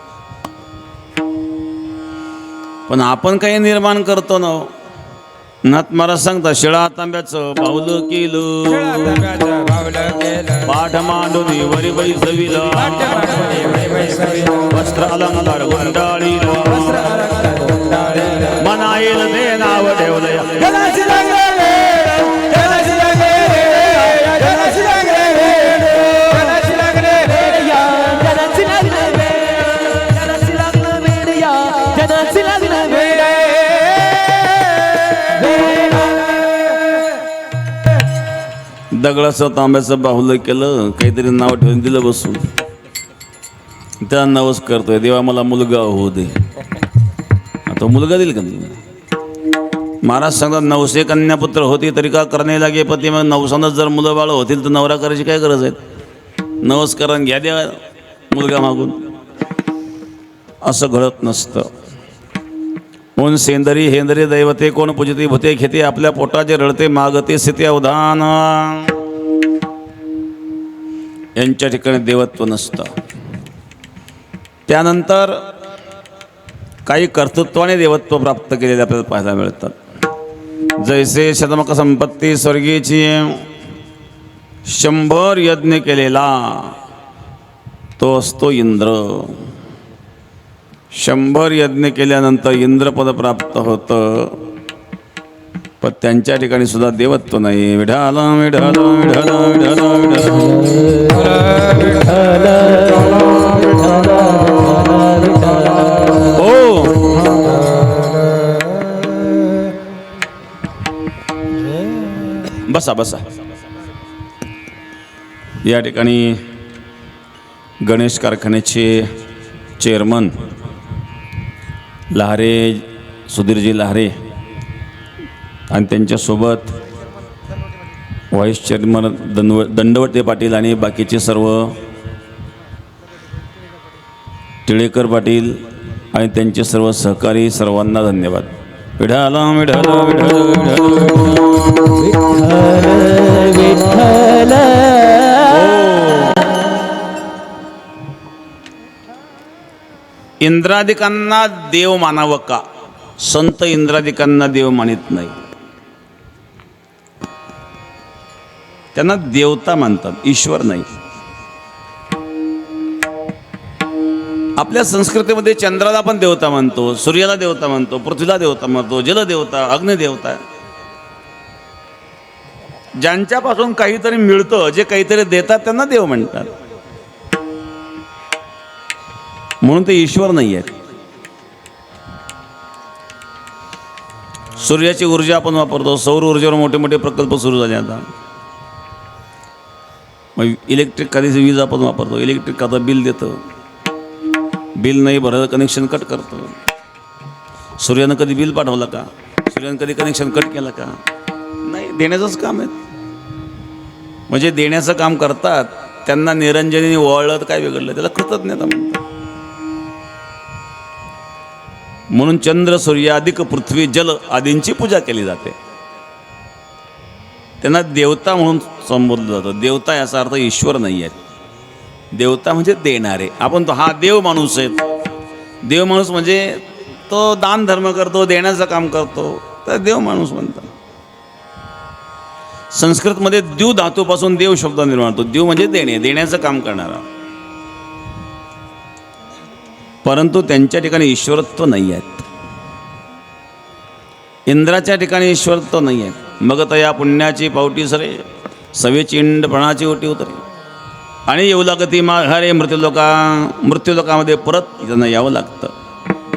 Speaker 1: पण आपण काही निर्माण करतो ना. नाथ महाराज सांगता, शिळा तांब्याचं बाहुलं केलं, पाठ मांडून वरी बैसविलं, वस्त्र अलंकार गुंडाळीलं, मनाईल ते नाव ठेवलं. दगडाचं तांब्याचं बाहुलं केलं, काहीतरी नाव ठेवून दिलं बसून. त्याला नवस करतोय, देवा मला मुलगा होऊ दे. तो मुलगा देईल का नाही? महाराज सांगतात, 900 कन्यापुत्र होती तरी का करणे लागे पती. मग 900 जर मुलं बाळ होतील तर नवरा करायची काय गरज आहे? नवस करा घ्या, द्या मुलगा मागून. असं घडत नसतं. म्हणून सेंदरी हेंदरी दैवते कोण पूजते भूते घेते, आपल्या पोटाचे रडते मागते स्थिती अवधान. यांच्या ठिकाणी देवत्व नसतं. त्यानंतर काही कर्तृत्वाने देवत्व प्राप्त केलेले आपल्याला पाहायला मिळतात. जैसे शतमक संपत्ती स्वर्गीची 100 यज्ञ केलेला तो असतो इंद्र. 100 यज्ञ केल्यानंतर इंद्रपद प्राप्त होतं. पण त्यांच्या ठिकाणी सुद्धा देवत्व नाही. विठाला विठाला विठाला विठाला विठाला. हो, बसा बसा. या ठिकाणी गणेश कारखान्याचे चेअरमन लहारे, सुधीरजी लहारे आणि त्यांच्यासोबत व्हाईस चेअरमन दंडवटे पाटील आणि बाकीचे सर्व, टिळेकर पाटील आणि त्यांचे सर्व सहकारी, सर्वांना धन्यवाद. विठाला विठाला विठाला विठाला. इंद्रादिकांना देव मानावं का? संत इंद्रादिकांना देव मानित नाही, त्यांना देवता मानतात, ईश्वर नाही. आपल्या संस्कृतीमध्ये चंद्राला पण देवता मानतो, सूर्याला देवता मानतो, पृथ्वीला देवता मानतो, जलदेवता, अग्निदेवता. ज्यांच्यापासून काहीतरी मिळतं, जे काहीतरी देतात त्यांना देव म्हणतात. म्हणून ते ईश्वर नाही आहेत. सूर्याची ऊर्जा आपण वापरतो, सौर ऊर्जेवर मोठे मोठे प्रकल्प सुरू झाले आता. मग इलेक्ट्रिक कधी वीज आपण वापरतो, इलेक्ट्रिक आता बिल देतं, बिल नाही भरलं कनेक्शन कट करतो. सूर्यानं कधी बिल पाठवलं का? सूर्यानं कधी कनेक्शन कट केलं का? नाही, देण्याचंच काम आहे. म्हणजे देण्याचं काम करतात, त्यांना निरंजनीने वळलं तर काय बिघडलं, त्याला कृतज्ञता म्हणतात. म्हणून चंद्र, सूर्य, अधिक पृथ्वी, जल आदींची पूजा केली जाते. त्यांना देवता म्हणून संबोधलं जातं. देवता याचा अर्थ ईश्वर नाही आहे. देवता म्हणजे देणारे. आपण तो हा देव माणूस आहे. देव माणूस म्हणजे तो दान धर्म करतो, देण्याचं काम करतो, तर देव माणूस म्हणतात. संस्कृतमध्ये द्यू धातूपासून देव शब्द निर्माण होतो. द्यू म्हणजे देणे, देण्याचं काम करणारा. परंतु त्यांच्या ठिकाणी ईश्वरत्व नाही आहेत. इंद्राच्या ठिकाणी ईश्वरत्व नाही आहे. मग तर या पुण्याची पावटी सरे, सवेची इंडपणाची ओटी उतरे आणि येऊ लागती माघारे मृत्यूलोकामध्ये परत त्यांना यावं लागतं.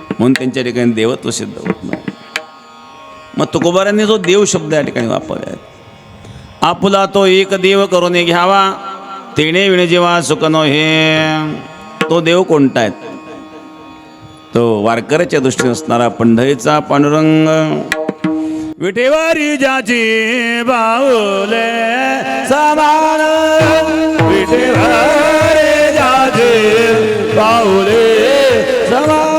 Speaker 1: म्हणून त्यांच्या ठिकाणी देवत्व सिद्ध होत नाही. मग तुकोबारांनी जो देव शब्द या ठिकाणी वापरला आहे, आपुला तो एक देव करून घ्यावा, तेणे विणे जेव्हा सुखनो हे. तो देव कोणता आहे? तो वारकऱ्याच्या दृष्टीने असणारा पंढरीचा पांडुरंग. विठेवारी ज्याची बाहुले समान, विठेवारी ज्याची बाहुले समान,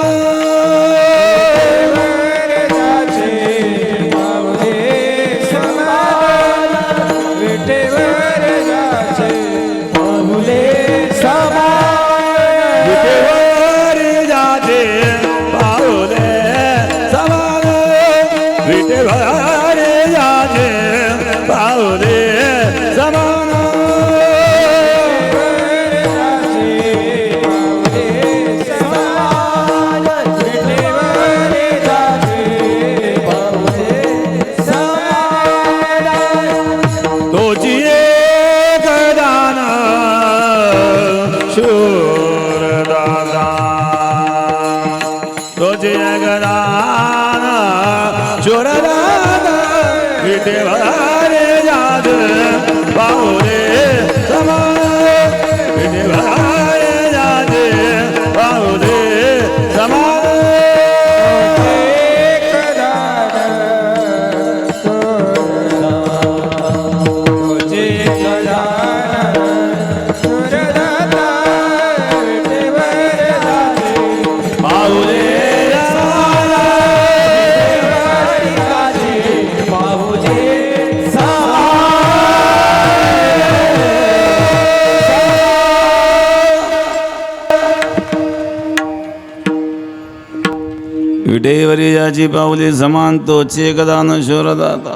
Speaker 1: विठेवरी ज्याची पावली समान, तोचे एकदान शोरदाता.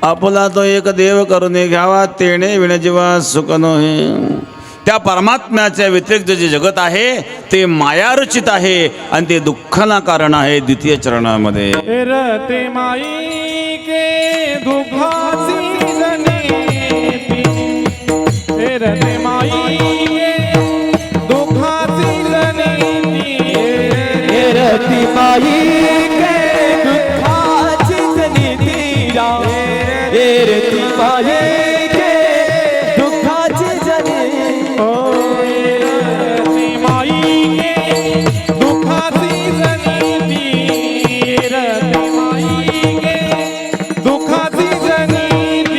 Speaker 1: आपला तो एक देव करून घ्यावा, तेणे विणे जीवा सुख नोहे. त्या परमात्म्याच्या व्यतिरिक्त जे जगत आहे ते मायारचित आहे आणि ते दुःखाला कारण आहे. द्वितीय चरणामध्ये
Speaker 3: रते माई के दुखाची जनेती, रते माई के दुखाची जनेती,
Speaker 2: रती माई के दुखाची जनेती, रती माई के दुखाची जनेती,
Speaker 3: रते माई के दुखाची जनेती, रते माई के दुखाची जनेती.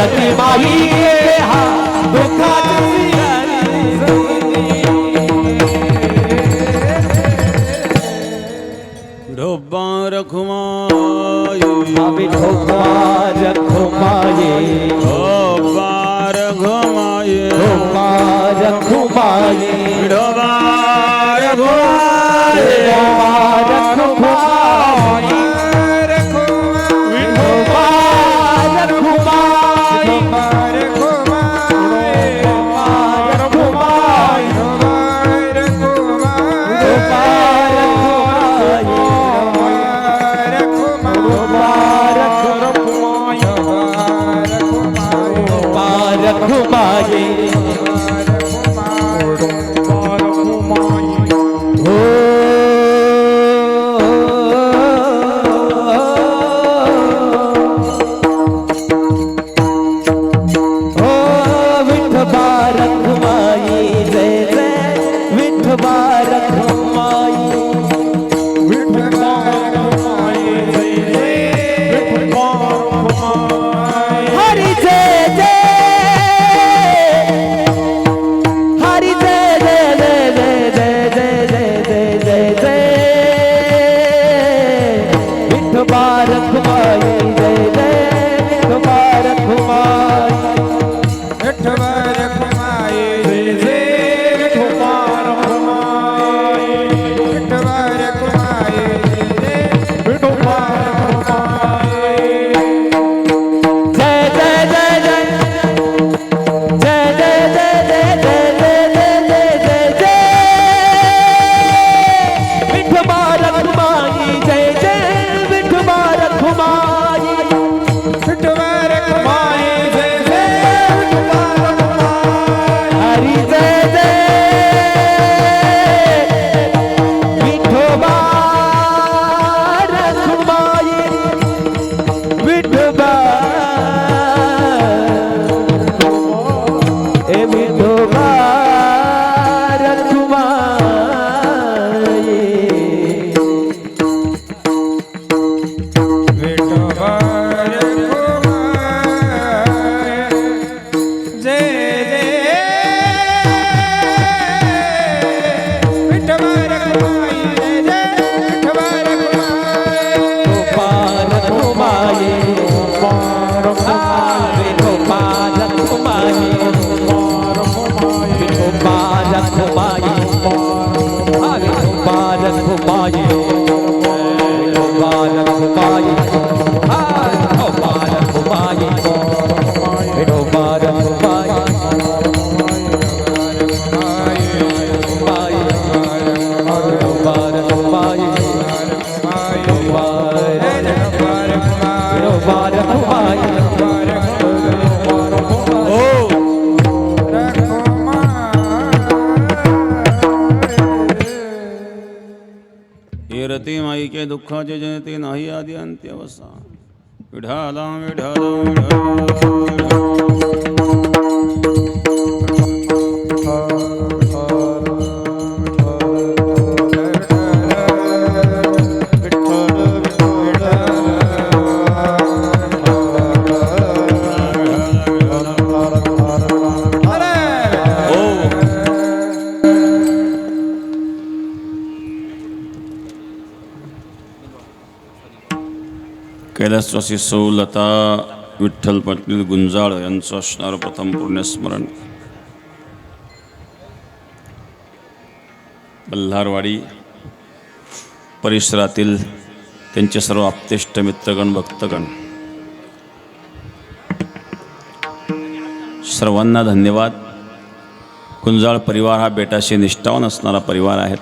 Speaker 2: रती माई हा दुःखाची
Speaker 1: विठोबा रखुमाई
Speaker 2: विठोबा रखुमाई
Speaker 1: विठोबा रखुमाई
Speaker 2: विठोबा रखुमाई
Speaker 1: विठोबा
Speaker 2: विठोबा रखुमाई विठोबा रखुमाई
Speaker 1: हे रती माई के दुःखाचे जनते नाही आदि अंत्यवसान विठाला विठाला कैलासवासी सौ लता विठ्ठल पाटील गुंजाळ यांचं असणारं प्रथम पुण्यस्मरण. बल्हारवाडी परिसरातील त्यांचे सर्व आप्तेष्ट मित्रगण भक्तगण सर्वांना धन्यवाद. गुंजाळ परिवार हा बेटाशी निष्ठावान असणारा परिवार आहे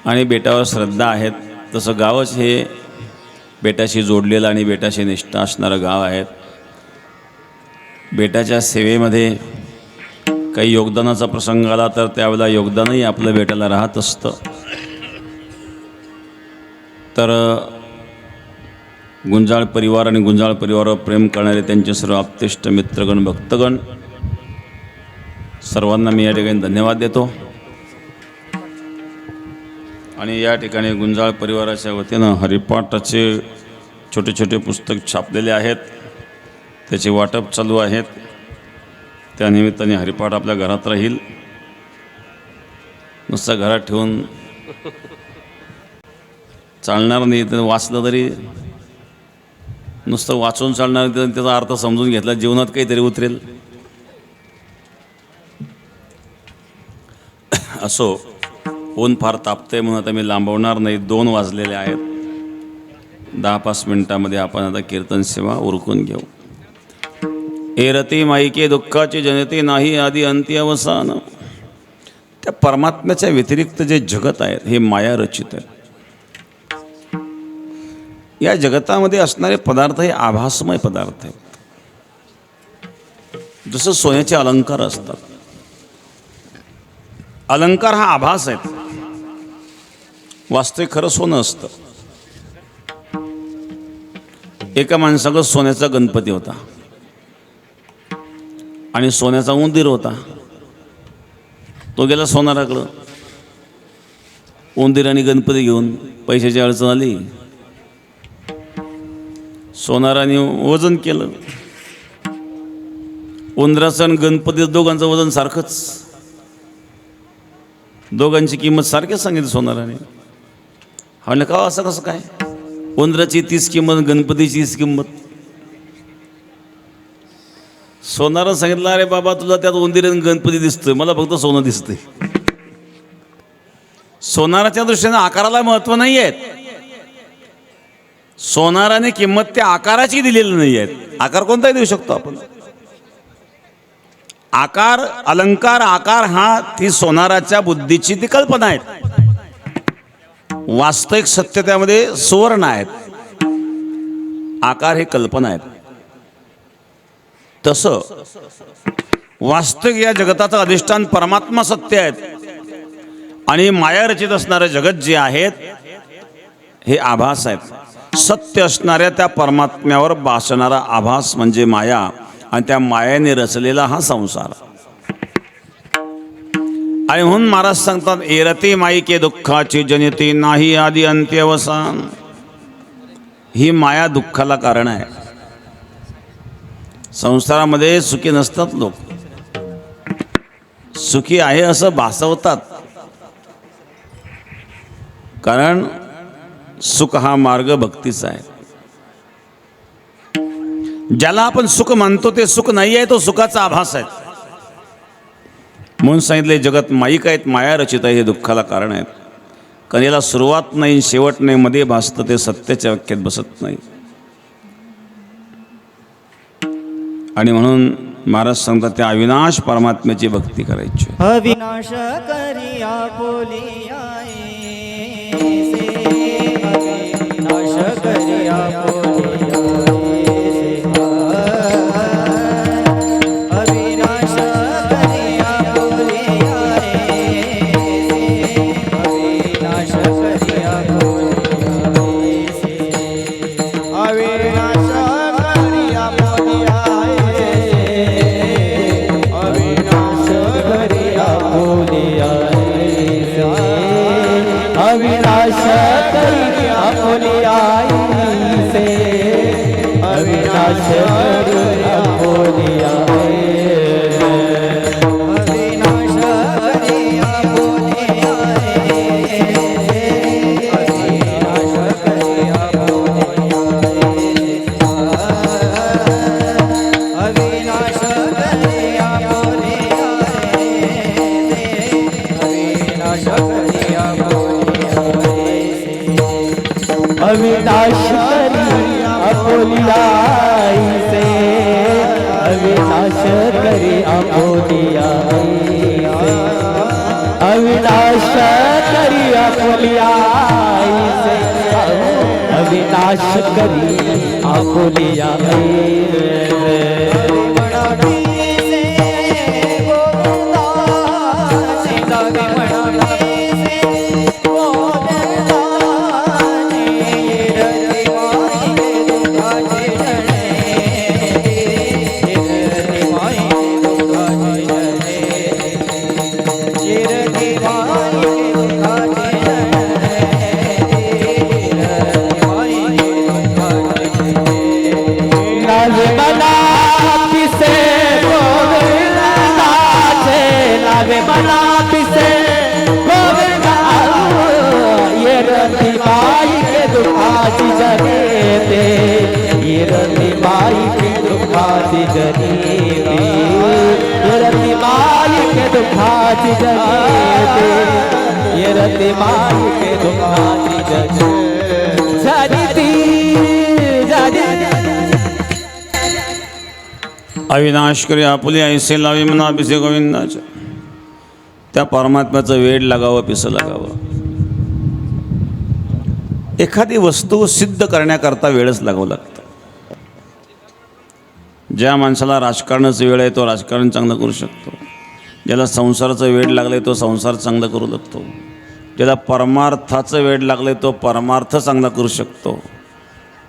Speaker 1: आणि बेटावर श्रद्धा आहेत. तसं गावच हे बेटाशी जोडलेलं आणि बेटाशी निष्ठा असणारं गाव आहे. बेटाच्या सेवेमध्ये काही योगदानाचा प्रसंग आला तर त्यावेळेला योगदानही आपलं बेटाला राहत असतं. तर गुंजाळ परिवार आणि गुंजाळ परिवारावर प्रेम करणारे त्यांचे सर्व आप्तेष्ट मित्रगण भक्तगण सर्वांना मी या ठिकाणी धन्यवाद देतो. आणि या ठिकाणी गुंजाळ परिवाराच्या वतीनं हरिपाठाचे छोटे छोटे पुस्तक छापलेले आहेत, त्याचे वाटप चालू आहेत. त्यानिमित्ताने हरिपाठ आपल्या घरात राहील. नुसतं घरात ठेवून चालणार नाही, तर वाचलं तरी नुसतं वाचून चालणार नाही, तर त्याचा अर्थ समजून घेतला जीवनात काहीतरी उतरेल. असो, ऊन फार तापतंय म्हणून आता मी लांबवणार नाही. 2 वाजलेले आहेत. 10-5 मिनिटामध्ये आपण आता कीर्तन सेवा उरकून घेऊ. एरती माईके दुःखाची जनते नाही आदी अंती अवसान. त्या परमात्म्याच्या व्यतिरिक्त जे जगत आहेत हे माया रचित आहे. या जगतामध्ये असणारे पदार्थ हे आभासमय पदार्थ आहेत. जसं सोन्याचे अलंकार असतात. अलंकार हा आभास आहे, वास्तविक खरं सोनं असतं. एका माणसाकडे सोन्याचा गणपती होता आणि सोन्याचा उंदीर होता. तो गेला सोनाराकडं. उंदीर आणि गणपती घेऊन पैशाची अडचण आली. सोनाराने वजन केलं. उंदराचं आणि गणपतीचं दोघांचं वजन सारखंच. दोघांची किंमत सारखीच सांगितली सोनाराने. म्हणलं का असं कसं काय? उंदराची 30 किंमत, गणपतीची 30 किंमत. सोनारानं सांगितलं, अरे बाबा तुला त्यात उंदीर आणि गणपती दिसतोय, मला फक्त सोनं दिसतंय. सोनाराच्या दृष्टीने आकाराला महत्व नाही आहे. सोनाराने किंमत त्या आकाराची दिलेली नाही आहे. आकार कोणताही देऊ शकतो आपण. आकार, अलंकार, आकार हा ती सोनाराच्या बुद्धीची ती कल्पना आहे. वास्तविक सत्य त्यामध्ये सुवर्ण आहेत. आकार हे कल्पना आहेत. तसं वास्तविक या जगताचं अधिष्ठान परमात्मा सत्य आहेत आणि माया रचित असणारे जगत जे आहेत हे आभास आहेत. सत्य असणाऱ्या त्या परमात्म्यावर भासणारा आभास म्हणजे माया, आणि त्या मायेने रचलेला हा संसार. आणि म्हणून महाराज सांगतात, एरते माईके दुःखाची जनिती नाही आदी अंत्य अवसान. ही माया दुःखाला कारण आहे. संसारामध्ये सुखी नसतात लोक. सुखी आहे असं भासवतात, कारण सुख हा मार्ग भक्तीचा आहे. ज्याला आपण सुख मानतो ते सुख नाही आहे, तो सुखाचा आभास आहे. म्हणून सांगितले जगत माईक आहेत, माया रचित आहे, हे दुःखाला कारण आहेत. कारण याला सुरुवात नाही, शेवट नाही, मध्ये भासतं ते सत्याच्या व्याख्येत बसत नाही. आणि म्हणून महाराज सांगतात त्या अविनाश परमात्म्याची भक्ती करायची.
Speaker 3: अविनाश करिया बोलिया अविनाश करिया
Speaker 4: अविनाश करी अपोलियाई से अविनाश करी अपोलियाई से अविनाश करी अपोलियाई से अविनाश करी अपोलियाई
Speaker 3: अविनाश
Speaker 4: दुःखाची जनेते येरती माई के दुःखाची जनेते येरती माई के दुःखाची जनेते येरती माई के दुःखाची जनेते
Speaker 1: अविनाश करी आपुले ऐसे लावी म्हणा पिसे गोविंदाच्या. त्या परमात्म्याचं वेड लागावं, पिसं लागावं. एखादी वस्तू सिद्ध करण्याकरता वेळच लागावं लागतं. ज्या माणसाला राजकारणाचं वेळ आहे तो राजकारण चांगलं करू शकतो. ज्याला संसाराचं वेड लागलं तो संसार चांगला करू लागतो. ज्याला परमार्थाचं वेड लागलं तो परमार्थ चांगला करू शकतो.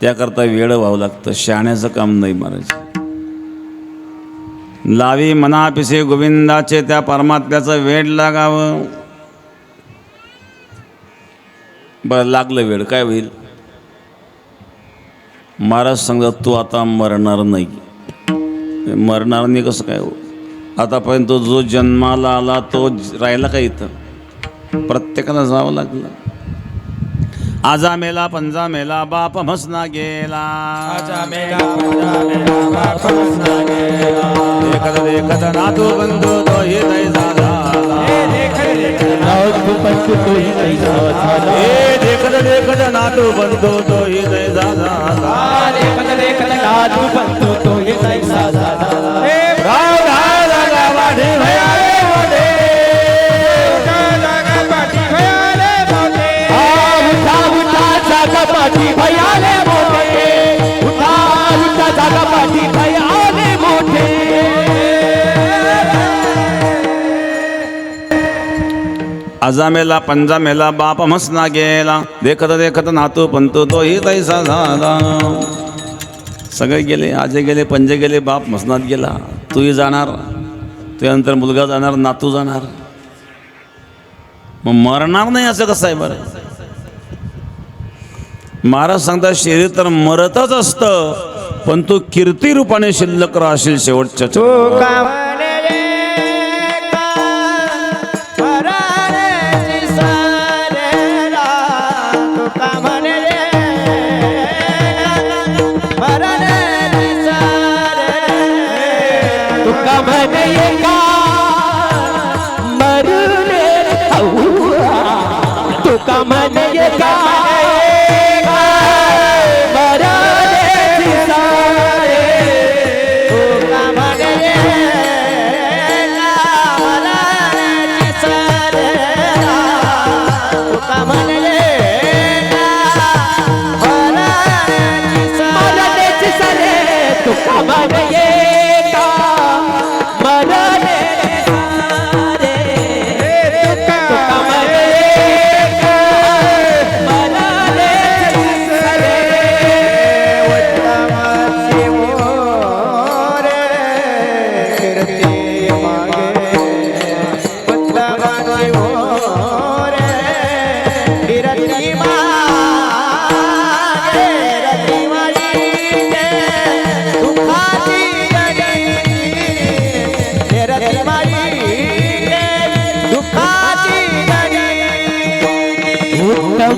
Speaker 1: त्याकरता वेळ व्हावं लागतं. शहाण्याचं काम नाही मारायचं. लावी मना पिसे गोविंदाचे, त्या परमात्म्याचं वेड लागावं. बरं, लागलं वेळ, काय होईल? महाराज सांगतात तू आता मरणार नाही. मरणार नाही कसं काय हो? आतापर्यंत जो जन्माला आला तो राहिला का इथं? प्रत्येकाला जावं लागलं. आजा मेला पंजा मेला बाप म्हसना गेला.
Speaker 3: आजा मेला पंजा मेला बाप म्हसना गेला.
Speaker 1: देखत देखत नातू बंधू तो ही तैसा झाला.
Speaker 4: नातू बंधू तो ही तैसा झाला.
Speaker 1: देखत देखत नातू बंधू तो ही तैसा झाला.
Speaker 4: देखत देखत नातू बंधू तो ही तैसा झाला. पाठी भयाले मोठे उठा उठा जागा पाठी भयाले मोठे.
Speaker 1: आजा मेला पंजा मेला बाप म्हसना गेला. देखत देखत नातू पंतू तो ही तैसा झाला. सगळे गेले, आजे गेले, पंजे गेले, बाप म्हसनात गेला. तूही जाणार, त्यानंतर मुलगा जाणार, नातू जाणार. मग मरणार नाही असं कसं आहे बरं? महाराज सांगतात शरीर तर मरतच असतं, पण तू कीर्ती रूपाने शिल्लक राहशील शेवटच्या.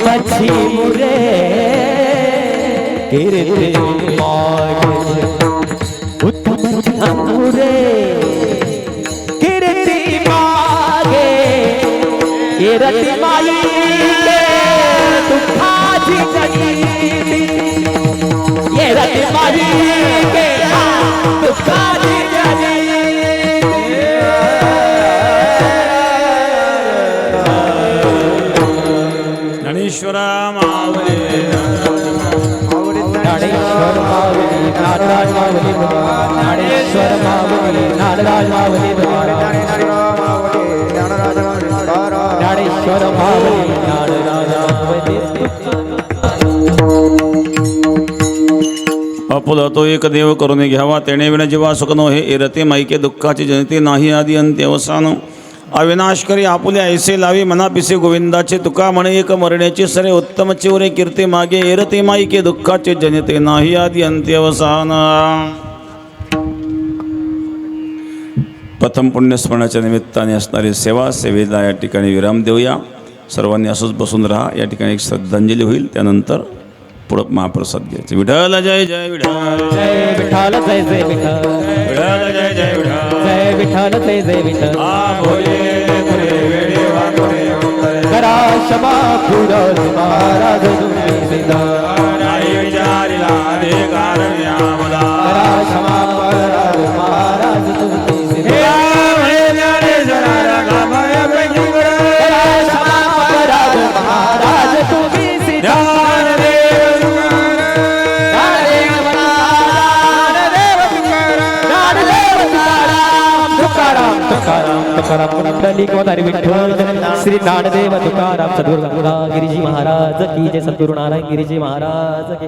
Speaker 4: मच्छी मुरे कीर्ति मागे उत्तम मुरे कीर्ति मागे कीर्ति माई के दुखाची जनीती कीर्ति माई के दुखाची
Speaker 1: ज्ञानेश्वरा मावळे
Speaker 4: ज्ञानेश्वर मावली नारदास मावली ज्ञानेश्वर मावली नारदास मावली ज्ञानेश्वर मावली नारदास मावली.
Speaker 1: अपुला तो एक देव करून घ्यावा, तेणे विना जीवा सुखनो हे एरते माईके दुःखाची जनते नाही आदी अंत्य अवसान. अविनाश करी आपुले ऐसे लावी मना पिसे गोविंदाचे, तुका म्हणे एक मरण्याची सरे उत्तम चिवरे कीर्ती मागे एरते माईके दुःखाचे जनते नाही आदी अंत्य अवसान. प्रथम पुण्यस्मरणाच्या निमित्ताने असणारी सेवेला या ठिकाणी विराम देऊया. सर्वांनी असंच बसून राहा. या ठिकाणी एक श्रद्धांजली होईल, त्यानंतर पुढं महाप्रसाद घ्यायचे. विठ्ठल जय जय विठ्ठल,
Speaker 4: जय विठ्ठल जय जय विठ्ठल,
Speaker 1: विठ्ठल जय जय विठ्ठल,
Speaker 4: जय विठ्ठल जय जय विठ्ठल. करा क्षमा पुरत महाराज तुम्ही सिद्धा, करा क्षमा पुरत महाराज तुम्ही सिद्धा, करा क्षमा पुरत महाराज तुम्ही सिद्धा. तुकाराम पुंडलिक वदारी विठ्ठल, श्री ज्ञानदेव तुकाराम सद्गुरु गंगा गिरिजी महाराज की जय. सद्गुरु नारायण गिरिजी महाराज की.